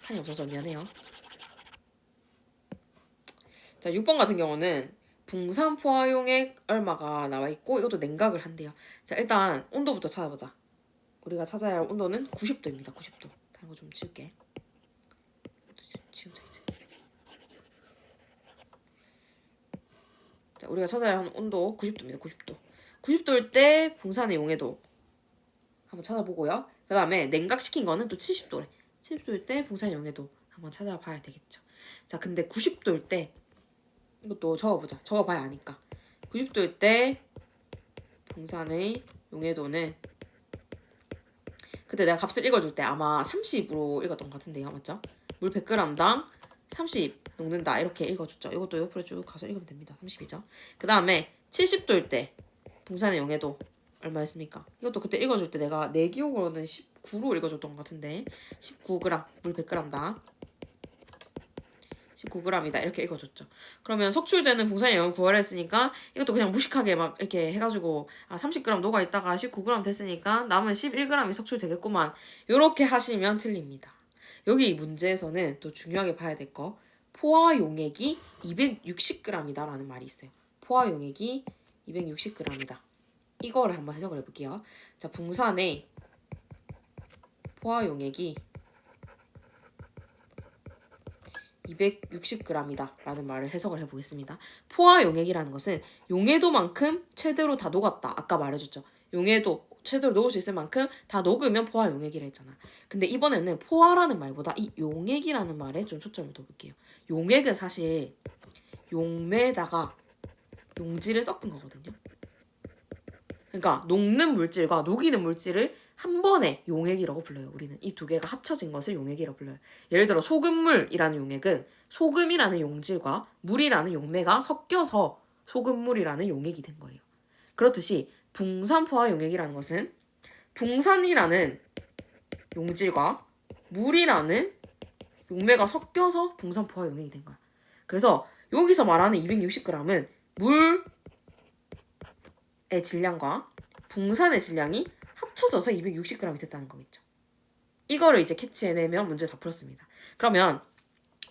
칸이 없어서 미안해요. 자 6번 같은 경우는 붕산 포화용액 얼마가 나와 있고 이것도 냉각을 한대요. 자 일단 온도부터 찾아보자. 우리가 찾아야 할 온도는 90도입니다. 90도. 다른 거 좀 지울게. 지우자 이제. 자 우리가 찾아야 하는 온도 90도입니다. 90도. 90도일 때 붕산의 용해도 한번 찾아보고요. 그 다음에 냉각시킨 거는 또 70도래. 70도일 때 붕산의 용해도 한번 찾아봐야 되겠죠. 자 근데 90도일 때 이것도 적어보자. 적어봐야 아니까. 90도일 때 붕산의 용해도는 그때 내가 값을 읽어줄 때 아마 30으로 읽었던 것 같은데요. 맞죠? 물 100g당 30 녹는다. 이렇게 읽어줬죠. 이것도 옆으로 쭉 가서 읽으면 됩니다. 30이죠. 그 다음에 70도일 때 붕산의 용해도 얼마였습니까? 이것도 그때 읽어줄 때 내가 내 기억으로는 19로 읽어줬던 것 같은데 19g, 물 100g당 19g이다 이렇게 읽어줬죠. 그러면 석출되는 붕산의 영을 구하라 했으니까 이것도 그냥 무식하게 막 이렇게 해가지고 30g 녹아있다가 19g 됐으니까 남은 11g이 석출되겠구만 이렇게 하시면 틀립니다. 여기 문제에서는 또 중요하게 봐야 될 거 포화 용액이 260g이다 라는 말이 있어요. 포화 용액이 260g이다. 이거를 한번 해석을 해볼게요. 자 붕산의 포화 용액이 260g이다 라는 말을 해석을 해보겠습니다. 포화 용액이라는 것은 용해도만큼 최대로 다 녹았다. 아까 말해줬죠. 용해도 최대로 녹을 수 있을 만큼 다 녹으면 포화 용액이라 했잖아. 근데 이번에는 포화라는 말보다 이 용액이라는 말에 좀 초점을 둬볼게요. 용액은 사실 용매에다가 용질을 섞은 거거든요. 그러니까 녹는 물질과 녹이는 물질을 한 번에 용액이라고 불러요. 우리는 이 두 개가 합쳐진 것을 용액이라고 불러요. 예를 들어 소금물이라는 용액은 소금이라는 용질과 물이라는 용매가 섞여서 소금물이라는 용액이 된 거예요. 그렇듯이 붕산포화 용액이라는 것은 붕산이라는 용질과 물이라는 용매가 섞여서 붕산포화 용액이 된 거야. 그래서 여기서 말하는 260g은 물의 질량과 붕산의 질량이 합쳐져서 260g이 됐다는 거겠죠. 이거를 이제 캐치해내면 문제 다 풀었습니다. 그러면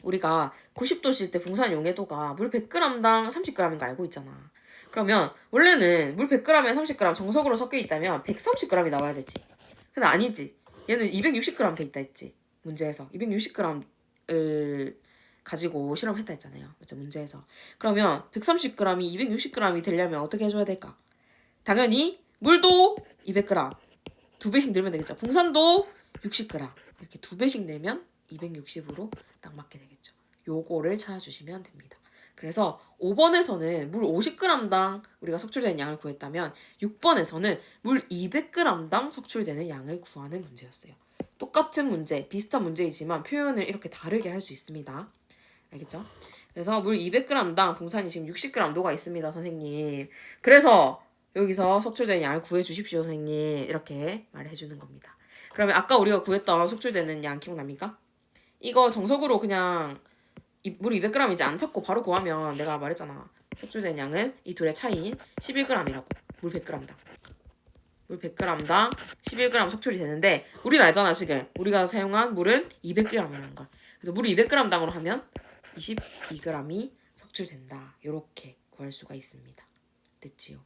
우리가 90도실 때 붕산 용해도가 물 100g당 30g인 거 알고 있잖아. 그러면 원래는 물 100g에 30g 정석으로 섞여 있다면 130g이 나와야 되지. 근데 아니지. 얘는 260g 돼 있다 했지. 문제에서 260g을 가지고 실험했다 했잖아요. 맞죠? 문제에서. 그러면 130g이 260g이 되려면 어떻게 해줘야 될까? 당연히 물도 200g 2배씩 늘면 되겠죠. 붕산도 60g 이렇게 2배씩 늘면 260으로 딱 맞게 되겠죠. 요거를 찾아주시면 됩니다. 그래서 5번에서는 물 50g당 우리가 석출되는 양을 구했다면 6번에서는 물 200g당 석출되는 양을 구하는 문제였어요. 똑같은 문제, 비슷한 문제이지만 표현을 이렇게 다르게 할 수 있습니다. 알겠죠? 그래서 물 200g당 붕산이 지금 60g 녹아 있습니다, 선생님. 그래서 여기서 석출되는 양을 구해주십시오, 선생님. 이렇게 말해주는 겁니다. 그러면 아까 우리가 구했던 석출되는 양 기억납니까? 이거 정석으로 그냥 물 200g이지 안 찾고 바로 구하면 내가 말했잖아. 속출된 양은 이 둘의 차이인 11g이라고. 물 100g당. 물 100g당 11g 속출이 되는데 우리는 알잖아 지금. 우리가 사용한 물은 200g이라는 걸. 그래서 물을 200g당으로 하면 22g이 속출된다. 이렇게 구할 수가 있습니다. 됐지요?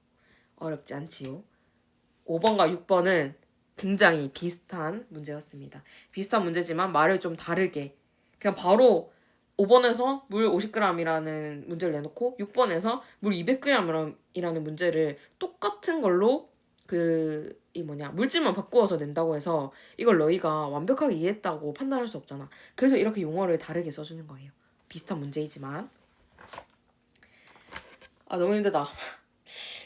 어렵지 않지요? 5번과 6번은 굉장히 비슷한 문제였습니다. 비슷한 문제지만 말을 좀 다르게 그냥 바로 5번에서 물 50g이라는 문제를 내놓고 6번에서 물 200g이라는 문제를 똑같은 걸로 물질만 바꾸어서 낸다고 해서 이걸 너희가 완벽하게 이해했다고 판단할 수 없잖아. 그래서 이렇게 용어를 다르게 써주는 거예요. 비슷한 문제이지만. 아 너무 힘들다.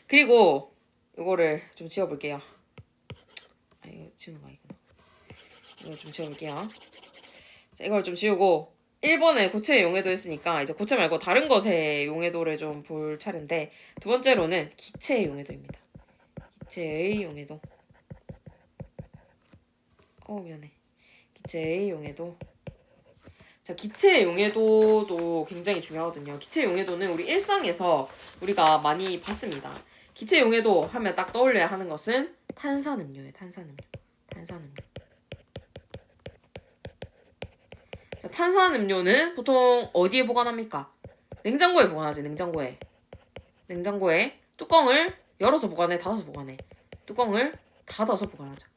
그리고 이거를 좀 지워볼게요. 아 이거 지우는 거 아니구나. 이걸 좀 지워볼게요. 자, 이걸 좀 지우고 1번에 고체의 용해도 했으니까 이제 고체 말고 다른 것의 용해도를 좀 볼 차례인데 두 번째로는 기체의 용해도입니다. 기체의 용해도. 미안해. 기체의 용해도. 자, 기체의 용해도도 굉장히 중요하거든요. 기체의 용해도는 우리 일상에서 우리가 많이 봤습니다. 기체의 용해도 하면 딱 떠올려야 하는 것은 탄산음료예요. 탄산음료. 자, 탄산음료는 보통 어디에 보관합니까? 냉장고에 보관하지. 냉장고에 뚜껑을 열어서 보관해, 닫아서 보관해. 뚜껑을 닫아서 보관하자.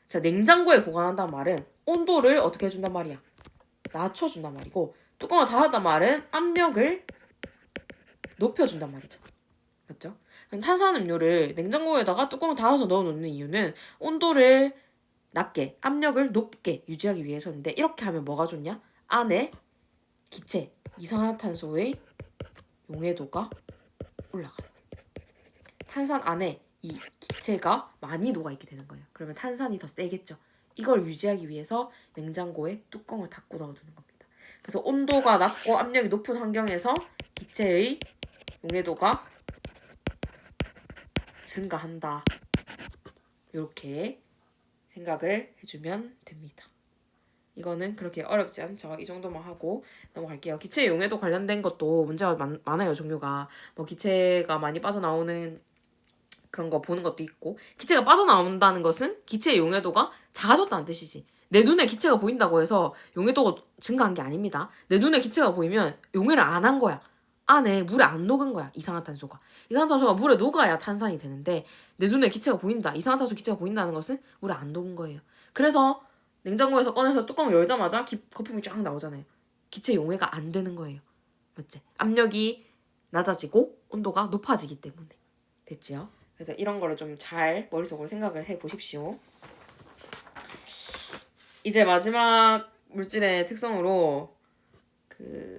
자, 냉장고에 보관한다는 말은 온도를 어떻게 해준단 말이야? 낮춰준단 말이고, 뚜껑을 닫았단 말은 압력을 높여준단 말이죠. 맞죠? 탄산음료를 냉장고에다가 뚜껑을 닫아서 넣어놓는 이유는 온도를 낮게, 압력을 높게 유지하기 위해서인데, 이렇게 하면 뭐가 좋냐? 안에 기체, 이산화탄소의 용해도가 올라가요. 탄산 안에 이 기체가 많이 녹아있게 되는 거예요. 그러면 탄산이 더 세겠죠. 이걸 유지하기 위해서 냉장고에 뚜껑을 닫고 넣어두는 겁니다. 그래서 온도가 낮고 압력이 높은 환경에서 기체의 용해도가 증가한다. 이렇게 생각을 해주면 됩니다. 이거는 그렇게 어렵지 않죠. 이 정도만 하고 넘어갈게요. 기체 용해도 관련된 것도 문제가 많아요. 종류가. 기체가 많이 빠져나오는 그런 거 보는 것도 있고, 기체가 빠져나온다는 것은 기체의 용해도가 작아졌다는 뜻이지. 내 눈에 기체가 보인다고 해서 용해도가 증가한 게 아닙니다. 내 눈에 기체가 보이면 용해를 안 한 거야. 안에 물에 안 녹은 거야. 이산화탄소가 물에 녹아야 탄산이 되는데 내 눈에 기체가 보인다. 이산화탄소 기체가 보인다는 것은 물에 안 녹은 거예요. 그래서 냉장고에서 꺼내서 뚜껑을 열자마자 거품이 쫙 나오잖아요. 기체 용해가 안 되는 거예요. 맞지? 압력이 낮아지고 온도가 높아지기 때문에. 됐지요? 그래서 이런 거를 좀 잘 머릿속으로 생각을 해보십시오. 이제 마지막 물질의 특성으로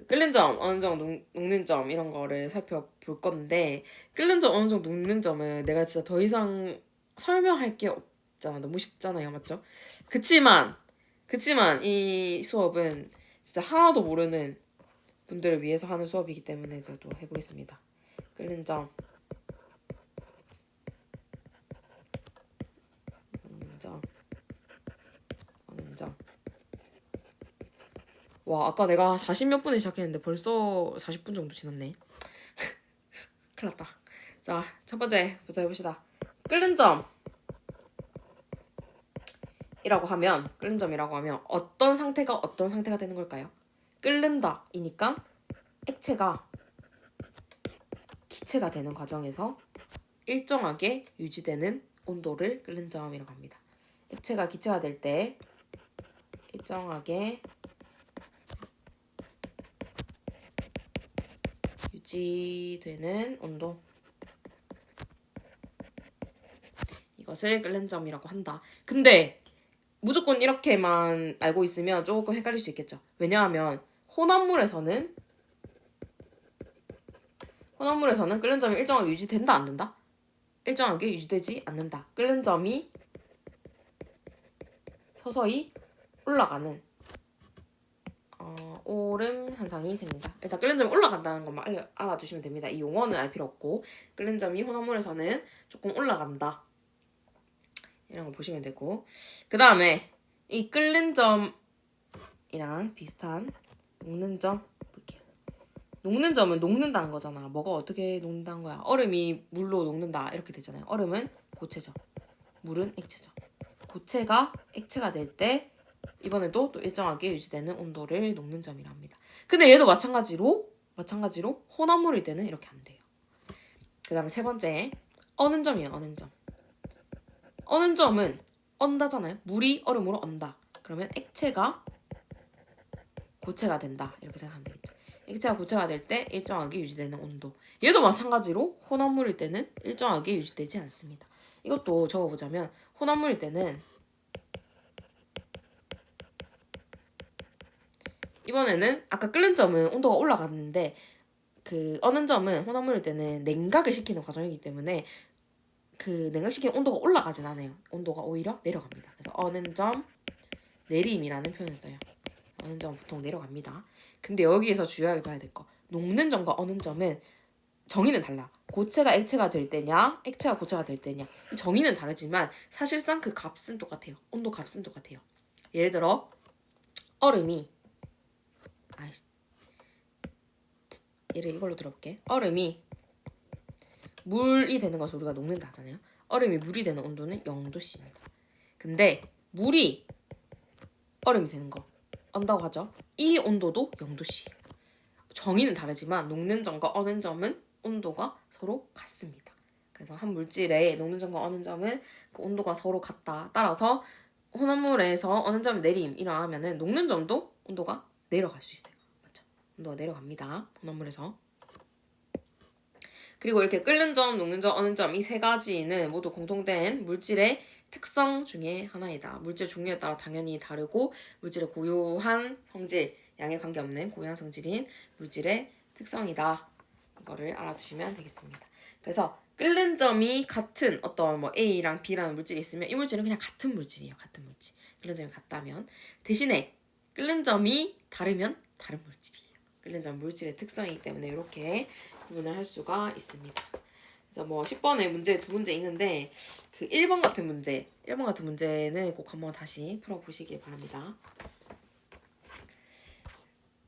끓는 점, 어느 정도 녹는 점 이런 거를 살펴볼 건데, 끓는 점, 어느 정도 녹는 점은 내가 진짜 더 이상 설명할 게 없잖아. 너무 쉽잖아요. 맞죠? 그치만 이 수업은 진짜 하나도 모르는 분들을 위해서 하는 수업이기 때문에 제가 또 해보겠습니다. 끓는 점, 녹는 점. 와, 아까 내가 40몇 분에 시작했는데 벌써 40분 정도 지났네. 큰일 났다. 자, 첫 번째부터 해봅시다. 끓는 점이라고 하면 어떤 상태가 되는 걸까요? 끓는다 이니까 액체가 기체가 되는 과정에서 일정하게 유지되는 온도를 끓는 점이라고 합니다. 액체가 기체가 될 때 일정하게 유지되는 온도, 이것을 끓는 점이라고 한다. 근데 무조건 이렇게만 알고 있으면 조금 헷갈릴 수 있겠죠. 왜냐하면 혼합물에서는 끓는 점이 일정하게 유지된다, 안 된다? 일정하게 유지되지 않는다. 끓는 점이 서서히 올라가는 오름 현상이 생긴다. 일단 끓는 점이 올라간다는 것만 알아두시면 됩니다. 이 용어는 알 필요 없고, 끓는 점이 혼합물에서는 조금 올라간다. 이런 거 보시면 되고, 그 다음에 이 끓는 점이랑 비슷한 녹는 점 볼게요. 녹는 점은 녹는다는 거잖아. 뭐가 어떻게 녹는다는 거야. 얼음이 물로 녹는다 이렇게 되잖아요. 얼음은 고체죠. 물은 액체죠. 고체가 액체가 될 때 이번에도 또 일정하게 유지되는 온도를 녹는 점이라 합니다. 근데 얘도 마찬가지로 혼합물일 때는 이렇게 안 돼요. 그 다음에 세 번째 어는 점이에요. 어는 점. 어는 점은 언다잖아요. 물이 얼음으로 언다. 그러면 액체가 고체가 된다. 이렇게 생각하면 되겠죠. 액체가 고체가 될 때 일정하게 유지되는 온도. 얘도 마찬가지로 혼합물일 때는 일정하게 유지되지 않습니다. 이것도 적어보자면 혼합물일 때는 이번에는 아까 끓는 점은 온도가 올라갔는데 그 어는 점은 혼합물일 때는 냉각을 시키는 과정이기 때문에 그 냉각시키는 온도가 올라가진 않아요. 온도가 오히려 내려갑니다. 그래서 어는 점 내림이라는 표현을 써요. 어는 점 보통 내려갑니다. 근데 여기에서 주의하게 봐야 될 거. 녹는 점과 어는 점은 정의는 달라. 고체가 액체가 될 때냐, 액체가 고체가 될 때냐. 이 정의는 다르지만 사실상 그 값은 똑같아요. 온도 값은 똑같아요. 예를 들어 얼음이 얘를 이걸로 들어볼게. 얼음이 물이 되는 것을 우리가 녹는다 하잖아요. 얼음이 물이 되는 온도는 0도씨입니다. 근데 물이 얼음이 되는 거 언다고 하죠. 이 온도도 0도씨. 정의는 다르지만 녹는 점과 어는 점은 온도가 서로 같습니다. 그래서 한 물질의 녹는 점과 어는 점은 그 온도가 서로 같다. 따라서 혼합물에서 어는 점이 내림 일어나면은 녹는 점도 온도가 내려갈 수 있어요. 맞죠? 온도가 내려갑니다. 혼합물에서. 그리고 이렇게 끓는 점, 녹는 점, 어는 점 이 세 가지는 모두 공통된 물질의 특성 중에 하나이다. 물질 종류에 따라 당연히 다르고 물질의 고유한 성질, 양에 관계없는 고유한 성질인 물질의 특성이다. 이거를 알아두시면 되겠습니다. 그래서 끓는 점이 같은 어떤 뭐 A랑 B라는 물질이 있으면 이 물질은 그냥 같은 물질이에요. 같은 물질. 끓는 점이 같다면 대신에 끓는 점이 다르면 다른 물질이에요. 끓는 점 물질의 특성이기 때문에 이렇게 구분을 할 수가 있습니다. 그래서 뭐 10번에 문제 두 문제 있는데 그 1번 같은 문제는 꼭 한번 다시 풀어보시길 바랍니다.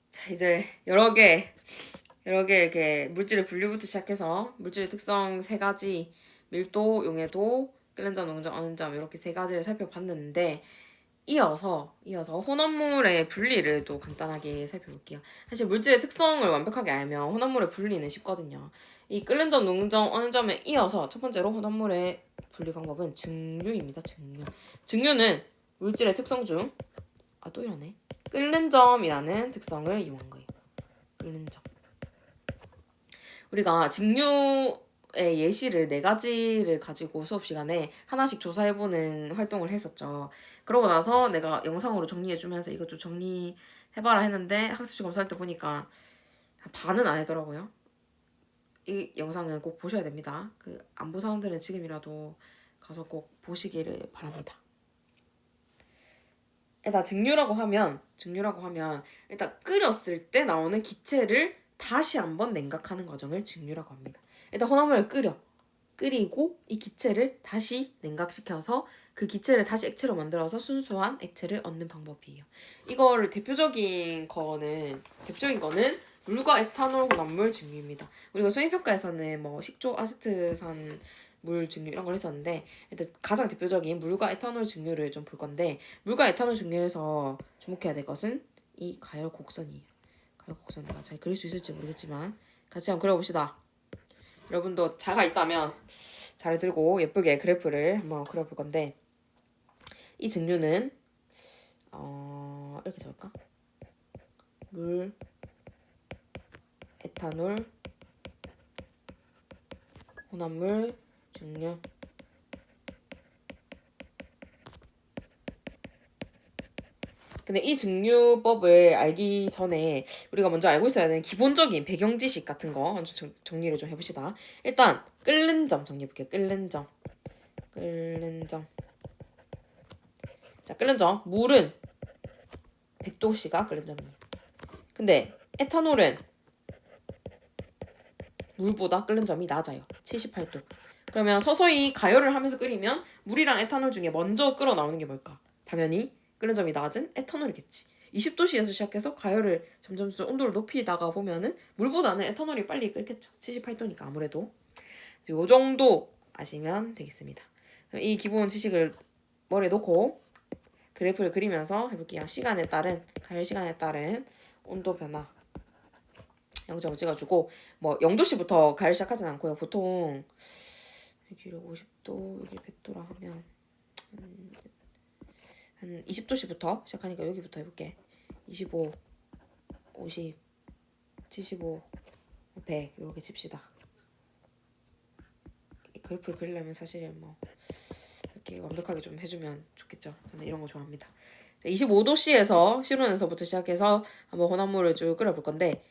자, 이제 여러 개 이렇게 물질의 분류부터 시작해서 물질의 특성 세 가지, 밀도, 용해도, 끓는 점, 녹는 점, 어는 점 이렇게 세 가지를 살펴봤는데 이어서 혼합물의 분리를 또 간단하게 살펴볼게요. 사실 물질의 특성을 완벽하게 알면 혼합물의 분리는 쉽거든요. 이 끓는 점, 녹는 점, 어는 점에 이어서 첫 번째로 혼합물의 분리 방법은 증류입니다. 증류는 물질의 특성 중 또 이러네. 끓는 점이라는 특성을 이용한 거예요. 끓는 점. 우리가 증류의 예시를 4가지를 가지고 수업 시간에 하나씩 조사해보는 활동을 했었죠. 그러고 나서 내가 영상으로 정리해주면서 이것 좀 정리해봐라 했는데 학습지 검사할 때 보니까 반은 안 하더라고요. 이 영상은 꼭 보셔야 됩니다. 그 안보 사원들은 지금이라도 가서 꼭 보시기를 바랍니다. 일단 증류라고 하면 일단 끓였을 때 나오는 기체를 다시 한번 냉각하는 과정을 증류라고 합니다. 일단 혼합물을 끓이고 이 기체를 다시 냉각시켜서 그 기체를 다시 액체로 만들어서 순수한 액체를 얻는 방법이에요. 이거를 대표적인 거는 물과 에탄올 혼합물 증류입니다. 우리가 수행평가에서는 뭐 식초, 아세트산 물 증류 이런 걸 했었는데 일단 가장 대표적인 물과 에탄올 증류를 좀 볼 건데 물과 에탄올 증류에서 주목해야 될 것은 이 가열곡선이에요. 가열곡선 내가 잘 그릴 수 있을지 모르겠지만 같이 한번 그려봅시다. 여러분도 자가 있다면 잘 들고 예쁘게 그래프를 한번 그려볼 건데 이 증류는 이렇게 적을까? 물, 에탄올, 혼합물, 증류. 근데 이 증류법을 알기 전에 우리가 먼저 알고 있어야 되는 기본적인 배경 지식 같은 거 정리를 좀 해봅시다. 일단 끓는 점 정리해볼게요. 끓는 점. 자, 끓는 점. 물은 100도씨가 끓는 점이에요. 근데 에탄올은 물보다 끓는 점이 낮아요. 78도. 그러면 서서히 가열을 하면서 끓이면 물이랑 에탄올 중에 먼저 끓어 나오는 게 뭘까? 당연히 끓는 점이 낮은 에탄올이겠지. 20도씨에서 시작해서 가열을 점점 온도를 높이다가 보면은 물보다는 에탄올이 빨리 끓겠죠. 78도니까 아무래도. 요 정도 아시면 되겠습니다. 이 기본 지식을 머리에 놓고 그래프를 그리면서 해볼게요. 가열 시간에 따른 온도 변화 0.5 찍어주고 뭐 0도씨부터 가열 시작하진 않고요. 보통 여기를 50도, 여기 100도라 하면 한 20도씨부터 시작하니까 여기부터 해볼게. 25, 50, 75, 100 이렇게 칩시다. 그래프를 그리려면 사실 뭐 이렇게 완벽하게 좀 해주면 좋겠죠. 저는 이런 거 좋아합니다. 25도씨에서 실온에서부터 시작해서 한번 혼합물을 쭉 끓여볼 건데,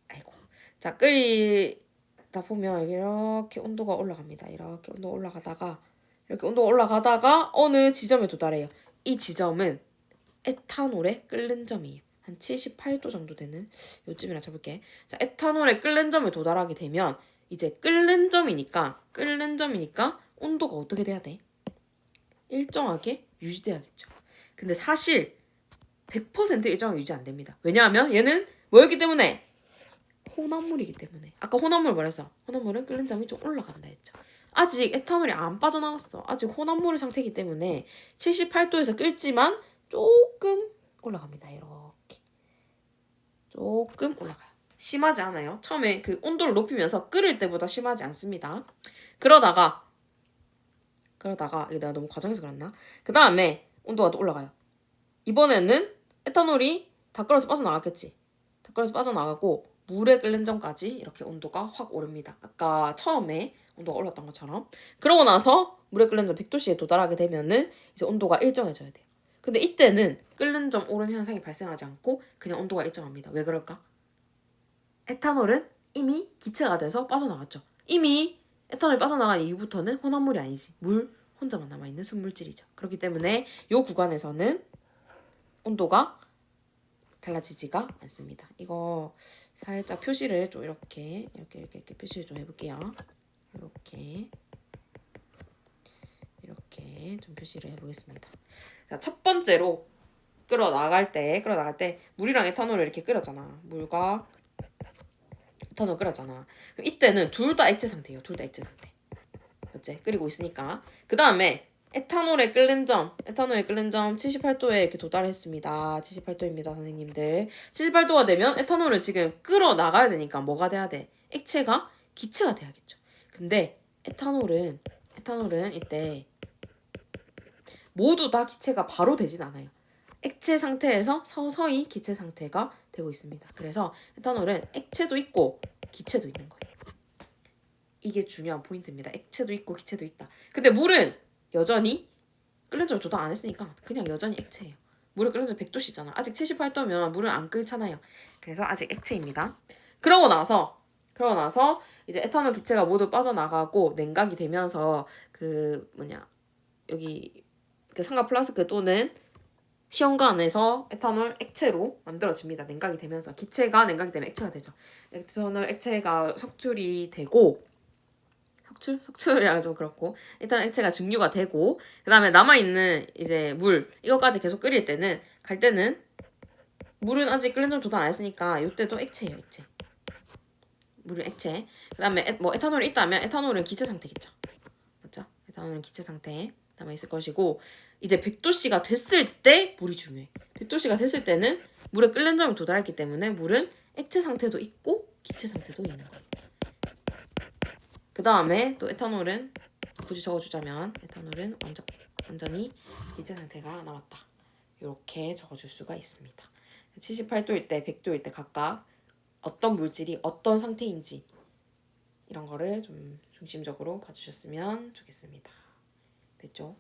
아이고, 자 끓이다 보면 이렇게 온도가 올라갑니다. 이렇게 온도가 올라가다가 어느 지점에 도달해요. 이 지점은 에탄올의 끓는 점이에요. 한 78도 정도 되는 요쯤이라 쳐볼게. 자, 에탄올의 끓는 점에 도달하게 되면 이제 끓는 점이니까 온도가 어떻게 돼야 돼? 일정하게 유지돼야겠죠. 근데 사실 100% 일정하게 유지 안 됩니다. 왜냐하면 얘는 뭐였기 때문에? 혼합물이기 때문에. 아까 혼합물 말했어. 혼합물은 끓는 점이 좀 올라간다 했죠. 아직 에탄올이 안 빠져나갔어. 아직 혼합물 상태이기 때문에 78도에서 끓지만 조금 올라갑니다. 이렇게. 조금 올라가요. 심하지 않아요. 처음에 그 온도를 높이면서 끓을 때보다 심하지 않습니다. 그러다가 이게 내가 너무 과정해서 그랬나? 그 다음에 온도가 또 올라가요. 이번에는 에탄올이 다 끓어서 빠져나갔겠지. 다 끓어서 빠져나가고 물에 끓는 전까지 이렇게 온도가 확 오릅니다. 아까 처음에 온도가 올랐던 것처럼. 그러고 나서 물에 끓는 점 100도씨에 도달하게 되면은 이제 온도가 일정해져야 돼요. 근데 이때는 끓는 점 오른 현상이 발생하지 않고 그냥 온도가 일정합니다. 왜 그럴까? 에탄올은 이미 기체가 돼서 빠져나갔죠. 이미 에탄올이 빠져나간 이후부터는 혼합물이 아니지. 물 혼자만 남아있는 순물질이죠. 그렇기 때문에 이 구간에서는 온도가 달라지지가 않습니다. 이거 살짝 표시를 좀 이렇게 표시를 좀 해볼게요. 이렇게 좀 표시를 해보겠습니다. 자, 첫 번째로 끓어나갈 때 물이랑 에탄올을 이렇게 끓였잖아. 물과 에탄올 끓였잖아. 그럼 이때는 둘 다 액체 상태예요. 맞지? 끓이고 있으니까. 그 다음에 에탄올의 끓는 점 78도에 이렇게 도달했습니다. 78도입니다, 선생님들. 78도가 되면 에탄올을 지금 끓어나가야 되니까 뭐가 돼야 돼? 액체가 기체가 돼야겠죠. 근데 에탄올은 이때 모두 다 기체가 바로 되진 않아요. 액체 상태에서 서서히 기체 상태가 되고 있습니다. 그래서 에탄올은 액체도 있고 기체도 있는 거예요. 이게 중요한 포인트입니다. 액체도 있고 기체도 있다. 근데 물은 여전히 끓는 점을 도달 안 했으니까 그냥 여전히 액체예요. 물을 끓는 점 100도씨잖아. 아직 78도면 물은 안 끓잖아요. 그래서 아직 액체입니다. 그러고 나서 이제 에탄올 기체가 모두 빠져나가고 냉각이 되면서 여기 그 삼각 플라스크 또는 시험관에서 에탄올 액체로 만들어집니다. 냉각이 되면서 기체가 냉각이 되면 액체가 되죠. 에탄올 액체가 석출이 되고 석출이랑 좀 그렇고 일단 액체가 증류가 되고 그 다음에 남아있는 이제 물 이거까지 계속 끓일 때는 물은 아직 끓는 점 도달 안 했으니까 이때도 액체예요. 액체. 물은 액체. 그 다음에 뭐 에탄올이 있다면 에탄올은 기체 상태겠죠. 맞죠? 에탄올은 기체 상태에 남아있을 것이고 이제 100도씨가 됐을 때 물이 중요해. 100도씨가 됐을 때는 물의 끓는 점이 도달했기 때문에 물은 액체 상태도 있고 기체 상태도 있는 거예요. 그 다음에 또 에탄올은 굳이 적어주자면 에탄올은 완전히 기체 상태가 나왔다. 이렇게 적어줄 수가 있습니다. 78도일 때 100도일 때 각각 어떤 물질이 어떤 상태인지 이런 거를 좀 중심적으로 봐주셨으면 좋겠습니다. 됐죠?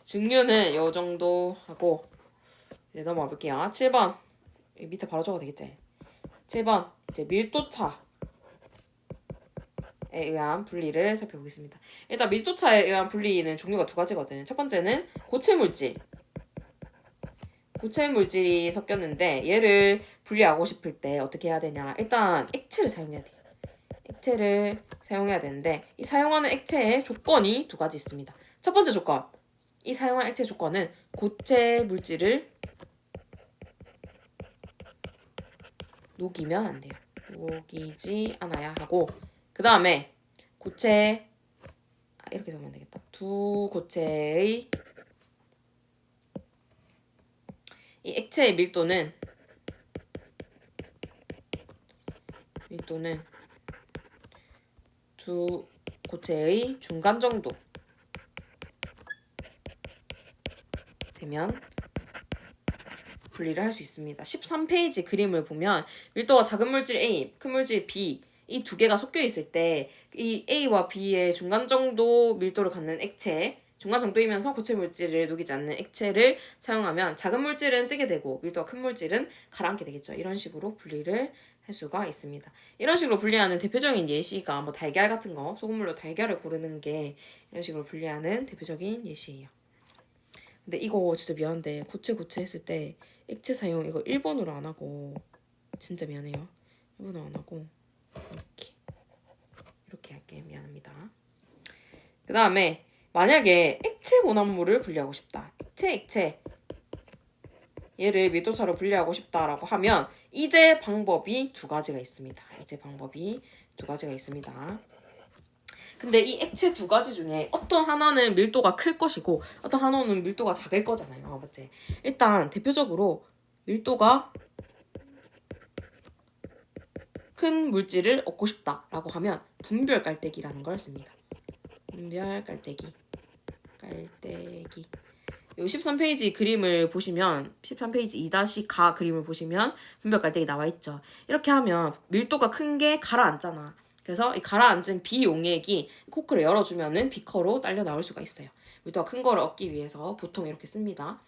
증류는 이 정도 하고 이제 넘어가 볼게요. 7번 밑에 바로 적어도 되겠지? 7번 이제 밀도차에 의한 분리를 살펴보겠습니다. 일단 밀도차에 의한 분리는 종류가 두 가지거든. 첫 번째는 고체 물질이 섞였는데 얘를 분리하고 싶을 때 어떻게 해야 되냐? 일단 액체를 사용해야 돼요. 액체를 사용해야 되는데 이 사용하는 액체의 조건이 두 가지 있습니다. 첫 번째 조건, 이 사용할 액체 조건은 고체 물질을 녹이면 안 돼요. 녹이지 않아야 하고, 그 다음에 고체, 이렇게 적으면 되겠다. 두 고체의 이 액체의 밀도는 두 고체의 중간 정도 되면 분리를 할 수 있습니다. 13페이지 그림을 보면 밀도가 작은 물질 A, 큰 물질 B 이 두 개가 섞여 있을 때 이 A와 B의 중간 정도 밀도를 갖는 액체, 중간 정도이면서 고체 물질을 녹이지 않는 액체를 사용하면 작은 물질은 뜨게 되고 밀도가 큰 물질은 가라앉게 되겠죠. 이런 식으로 분리를 할 수가 있습니다. 이런 식으로 분리하는 대표적인 예시가 뭐 달걀 같은 거, 소금물로 달걀을 고르는 게 이런 식으로 분리하는 대표적인 예시예요. 근데 이거 진짜 미안한데 고체 했을 때 액체 사용 이거 1번으로 안 하고 진짜 미안해요. 1번으로 안 하고 이렇게 할게. 미안합니다. 그 다음에 만약에 액체 혼합물을 분리하고 싶다. 액체 얘를 밀도차로 분리하고 싶다라고 하면 이제 방법이 두 가지가 있습니다. 근데 이 액체 두 가지 중에 어떤 하나는 밀도가 클 것이고 어떤 하나는 밀도가 작을 거잖아요. 맞지? 일단 대표적으로 밀도가 큰 물질을 얻고 싶다라고 하면 분별 깔때기라는 걸 씁니다. 분별 깔때기. 요 13페이지 그림을 보시면 13페이지 2-가 그림을 보시면 분별 깔때기 나와 있죠. 이렇게 하면 밀도가 큰 게 가라앉잖아. 그래서 이 가라앉은 비용액이 코크를 열어주면은 비커로 딸려 나올 수가 있어요. 밀도가 큰 거를 얻기 위해서 보통 이렇게 씁니다.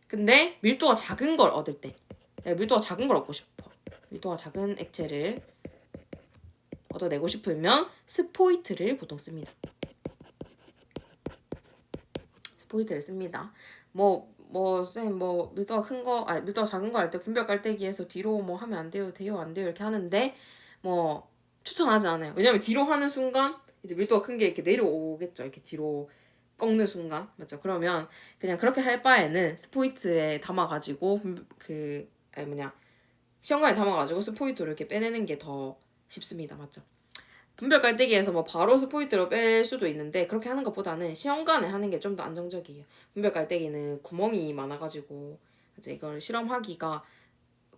근데 밀도가 작은 걸 얻을 때, 내가 밀도가 작은 걸 얻고 싶어. 밀도가 작은 액체를 얻어내고 싶으면 스포이트를 보통 씁니다. 스포이트를 씁니다. 쌤, 밀도가 큰 거, 밀도가 작은 거 할 때 분별 깔때기에서 뒤로 뭐 하면 안 돼요, 이렇게 하는데, 추천하지 않아요. 왜냐면 뒤로 하는 순간, 이제 밀도가 큰 게 이렇게 내려오겠죠. 이렇게 뒤로 꺾는 순간. 맞죠? 그러면 그냥 그렇게 할 바에는 스포이트에 담아가지고, 시험관에 담아가지고 스포이트를 이렇게 빼내는 게 더 쉽습니다. 맞죠? 분별 깔때기에서 바로 스포이트로 뺄 수도 있는데 그렇게 하는 것보다는 시험관에 하는 게 좀 더 안정적이에요. 분별 깔때기는 구멍이 많아가지고 이제 이걸 실험하기가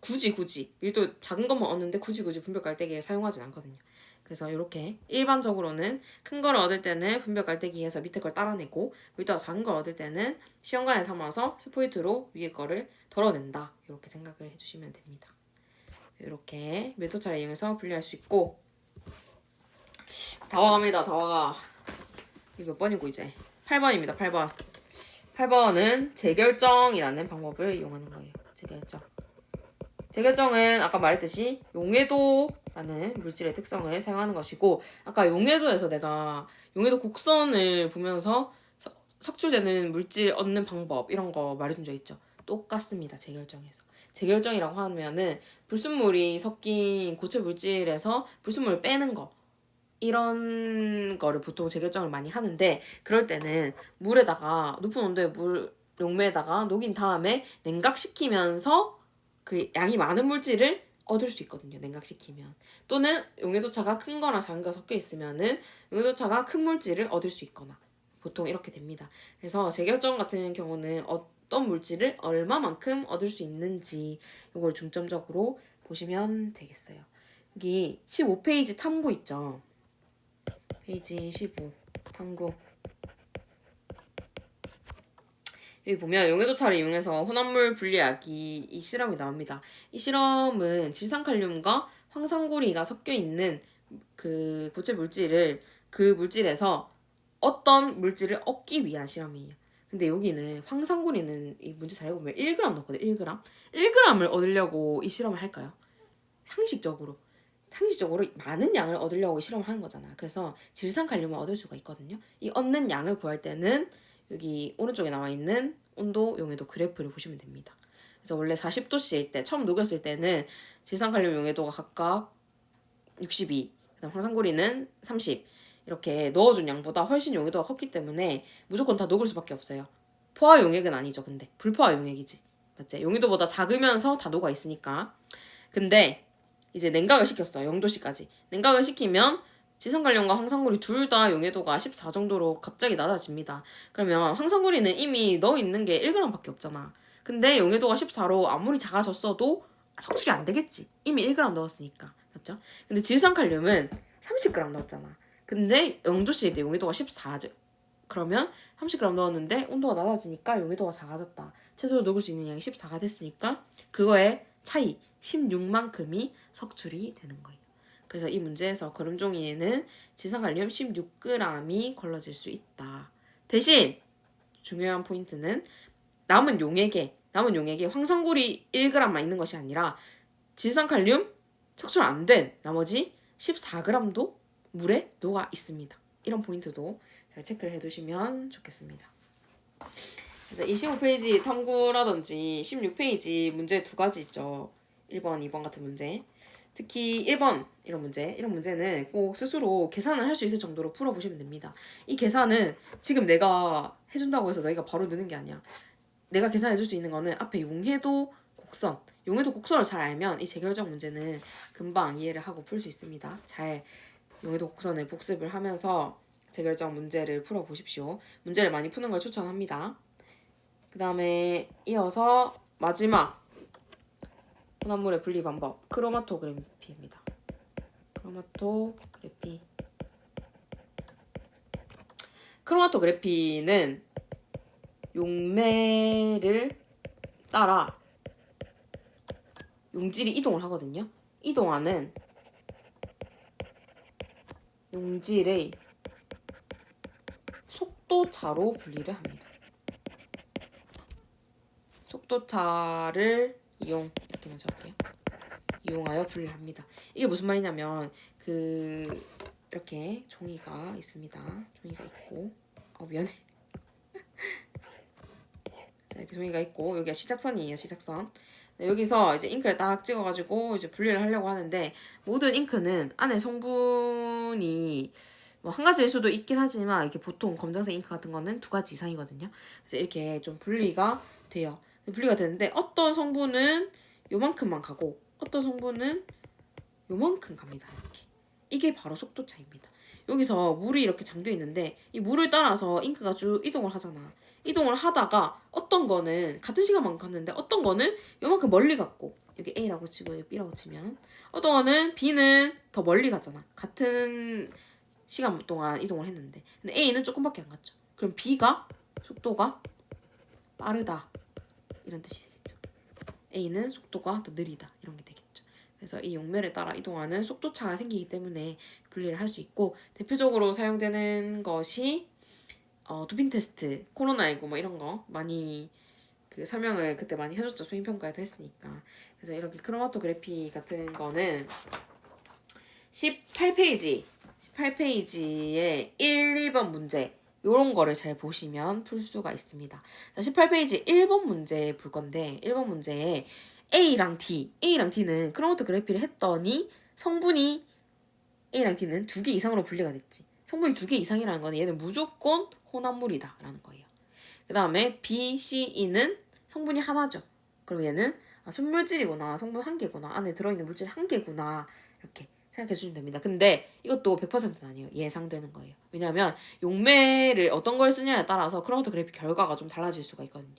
굳이 밀도 작은 것만 얻는데 굳이 분별 깔때기에 사용하진 않거든요. 그래서 이렇게 일반적으로는 큰 걸 얻을 때는 분별 깔때기에서 밑에 걸 따라내고 밀도가 작은 걸 얻을 때는 시험관에 담아서 스포이트로 위에 거를 덜어낸다. 이렇게 생각을 해주시면 됩니다. 이렇게 밀도차를 이용해서 분리할 수 있고 다 와갑니다. 이게 몇 번이고 이제 8번입니다. 8번은 재결정이라는 방법을 이용하는 거예요. 재결정은 아까 말했듯이 용해도라는 물질의 특성을 사용하는 것이고 아까 용해도에서 내가 용해도 곡선을 보면서 석출되는 물질 얻는 방법 이런 거 말해준 적 있죠. 똑같습니다. 재결정이라고 하면은 불순물이 섞인 고체 물질에서 불순물을 빼는 거 이런 거를 보통 재결정을 많이 하는데 그럴 때는 물에다가 높은 온도의 용매에다가 녹인 다음에 냉각시키면서 그 양이 많은 물질을 얻을 수 있거든요. 냉각시키면. 또는 용해도차가 큰 거나 작은 거 섞여 있으면은 용해도차가 큰 물질을 얻을 수 있거나 보통 이렇게 됩니다. 그래서 재결정 같은 경우는 어떤 물질을 얼마만큼 얻을 수 있는지 이걸 중점적으로 보시면 되겠어요. 여기 15페이지 탐구 있죠. 페이지 15 탐구 여기 보면 용해도차를 이용해서 혼합물 분리하기 이 실험이 나옵니다. 이 실험은 질산칼륨과 황산구리가 섞여 있는 그 고체 물질을 그 물질에서 어떤 물질을 얻기 위한 실험이에요. 근데 여기는 황산구리는 이 문제 잘 보면 1g 넣거든요. 1g. 1g을 얻으려고 이 실험을 할까요? 상식적으로 많은 양을 얻으려고 실험을 하는 거잖아. 그래서 질산칼륨을 얻을 수가 있거든요. 이 얻는 양을 구할 때는 여기 오른쪽에 나와 있는 온도 용해도 그래프를 보시면 됩니다. 그래서 원래 40도씨일 때 처음 녹였을 때는 질산칼륨 용해도가 각각 62, 그다음 황산구리는 30 이렇게 넣어준 양보다 훨씬 용해도가 컸기 때문에 무조건 다 녹을 수밖에 없어요. 포화 용액은 아니죠. 근데 불포화 용액이지. 맞지? 용의도보다 작으면서 다도가 있으니까. 근데 이제 냉각을 시켰어. 0도씨까지. 냉각을 시키면 지성갈륨과 황산구리 둘 다 용해도가 14 정도로 갑자기 낮아집니다. 그러면 황산구리는 이미 넣어 있는 게 1g밖에 없잖아. 근데 용해도가 14로 아무리 작아졌어도 석출이 안 되겠지. 이미 1g 넣었으니까. 맞죠? 근데 질산칼륨은 30g 넣었잖아. 근데 0도씨일 때 용해도가 14죠. 그러면 30g 넣었는데 온도가 낮아지니까 용해도가 작아졌다. 최소로 녹을 수 있는 양이 14가 됐으니까 그거의 차이 16만큼이 석출이 되는 거예요. 그래서 이 문제에서 거름종이에는 지산칼륨 16g이 걸러질 수 있다. 대신 중요한 포인트는 남은 용액에 황산구리 1g만 있는 것이 아니라 질산칼륨 석출 안 된 나머지 14g도 물에 녹아 있습니다. 이런 포인트도 잘 체크를 해두시면 좋겠습니다. 그래서 25페이지 탐구라든지 16페이지 문제 두 가지 있죠. 1번, 2번 같은 문제. 특히 1번 이런 문제는 꼭 스스로 계산을 할 수 있을 정도로 풀어보시면 됩니다. 이 계산은 지금 내가 해준다고 해서 너희가 바로 넣는 게 아니야. 내가 계산해 줄 수 있는 거는 앞에 용해도 곡선을 잘 알면 이 재결정 문제는 금방 이해를 하고 풀 수 있습니다. 잘 용해도 곡선을 복습을 하면서 재결정 문제를 풀어보십시오. 문제를 많이 푸는 걸 추천합니다. 그 다음에 이어서 마지막 혼합물의 분리 방법 크로마토그래피입니다. 크로마토그래피는 용매를 따라 용질이 이동을 하거든요. 이동하는 용질의 속도차로 분리를 합니다. 속도차를 이렇게 먼저 할게요. 이용하여 분리를 합니다. 이게 무슨 말이냐면 이렇게 종이가 있습니다. 종이가 있고 미안해. 자, 이렇게 종이가 있고 여기가 시작선이에요. 시작선. 네, 여기서 이제 잉크를 딱 찍어가지고 이제 분리를 하려고 하는데 모든 잉크는 안에 성분이 뭐 한 가지일 수도 있긴 하지만 이렇게 보통 검정색 잉크 같은 거는 두 가지 이상이거든요. 그래서 이렇게 좀 분리가 돼요. 분리가 되는데 어떤 성분은 요만큼만 가고 어떤 성분은 요만큼 갑니다. 이렇게. 이게 바로 속도차입니다. 여기서 물이 이렇게 잠겨 있는데 이 물을 따라서 잉크가 쭉 이동을 하잖아. 이동을 하다가 어떤 거는 같은 시간만 갔는데 어떤 거는 요만큼 멀리 갔고 여기 A라고 치고 여기 B라고 치면 어떤 거는 B는 더 멀리 갔잖아. 같은 시간 동안 이동을 했는데 근데 A는 조금밖에 안 갔죠. 그럼 B가 속도가 빠르다 이런 뜻이 되겠죠. A는 속도가 더 느리다 이런 게 되겠죠. 그래서 이 용매를 따라 이동하는 속도차가 생기기 때문에 분리를 할 수 있고 대표적으로 사용되는 것이 도핑 테스트, 코로나19 뭐 이런 거 많이 설명을 그때 많이 해줬죠. 수행평가에도 했으니까. 그래서 이렇게 크로마토그래피 같은 거는 18페이지에 1, 2번 문제 요런 거를 잘 보시면 풀 수가 있습니다. 자, 18페이지 1번 문제 볼 건데 1번 문제에 A랑 T는 크로마토그래피를 했더니 성분이 A랑 T는 2개 이상으로 분리가 됐지. 성분이 2개 이상이라는 건 얘는 무조건 혼합물이다 라는 거예요. 그 다음에 B, C, E는 성분이 하나죠. 그럼 얘는 순물질이구나. 성분 1개구나. 안에 들어있는 물질 1개구나. 이렇게 생각해 주시면 됩니다. 근데 이것도 100%는 아니에요. 예상되는 거예요. 왜냐하면 용매를 어떤 걸 쓰냐에 따라서 크로마토그래피 결과가 좀 달라질 수가 있거든요.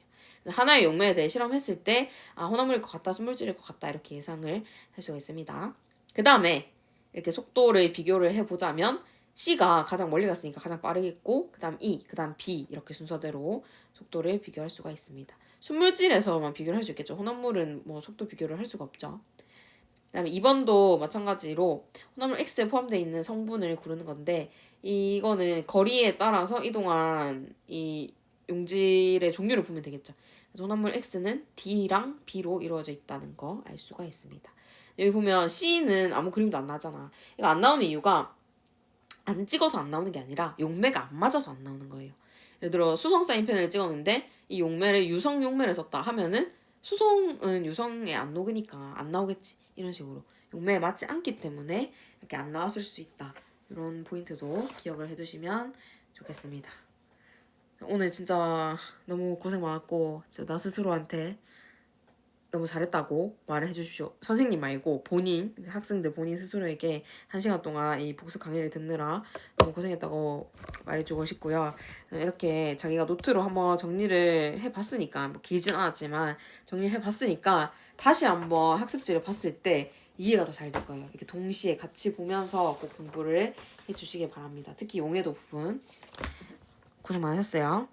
하나의 용매에 대해 실험했을 때 혼합물일 것 같다, 순물질일 것 같다 이렇게 예상을 할 수가 있습니다. 그 다음에 이렇게 속도를 비교를 해보자면 C가 가장 멀리 갔으니까 가장 빠르겠고 그 다음 E, 그 다음 B 이렇게 순서대로 속도를 비교할 수가 있습니다. 순물질에서만 비교를 할 수 있겠죠. 혼합물은 뭐 속도 비교를 할 수가 없죠. 그 다음에 2번도 마찬가지로 혼합물 X에 포함되어 있는 성분을 고르는 건데 이거는 거리에 따라서 이동한 이 용질의 종류를 보면 되겠죠. 그래서 혼합물 X는 D랑 B로 이루어져 있다는 거 알 수가 있습니다. 여기 보면 C는 아무 그림도 안 나잖아. 이거 안 나오는 이유가 안 찍어서 안 나오는 게 아니라 용매가 안 맞아서 안 나오는 거예요. 예를 들어 수성 사인펜을 찍었는데 이 용매를 유성 용매를 썼다 하면은 수성은 유성에 안 녹으니까 안 나오겠지. 이런 식으로 용매에 맞지 않기 때문에 이렇게 안 나왔을 수 있다. 이런 포인트도 기억을 해두시면 좋겠습니다. 오늘 진짜 너무 고생 많았고 진짜 나 스스로한테 너무 잘했다고 말을 해주십시오. 선생님 말고 본인, 학생들 본인 스스로에게 1시간 동안 이 복습 강의를 듣느라 너무 고생했다고 말해주고 싶고요. 이렇게 자기가 노트로 한번 정리를 해봤으니까, 뭐 길진 않았지만 정리해봤으니까 다시 한번 학습지를 봤을 때 이해가 더 잘 될 거예요. 이렇게 동시에 같이 보면서 꼭 공부를 해주시길 바랍니다. 특히 용해도 부분 고생 많으셨어요.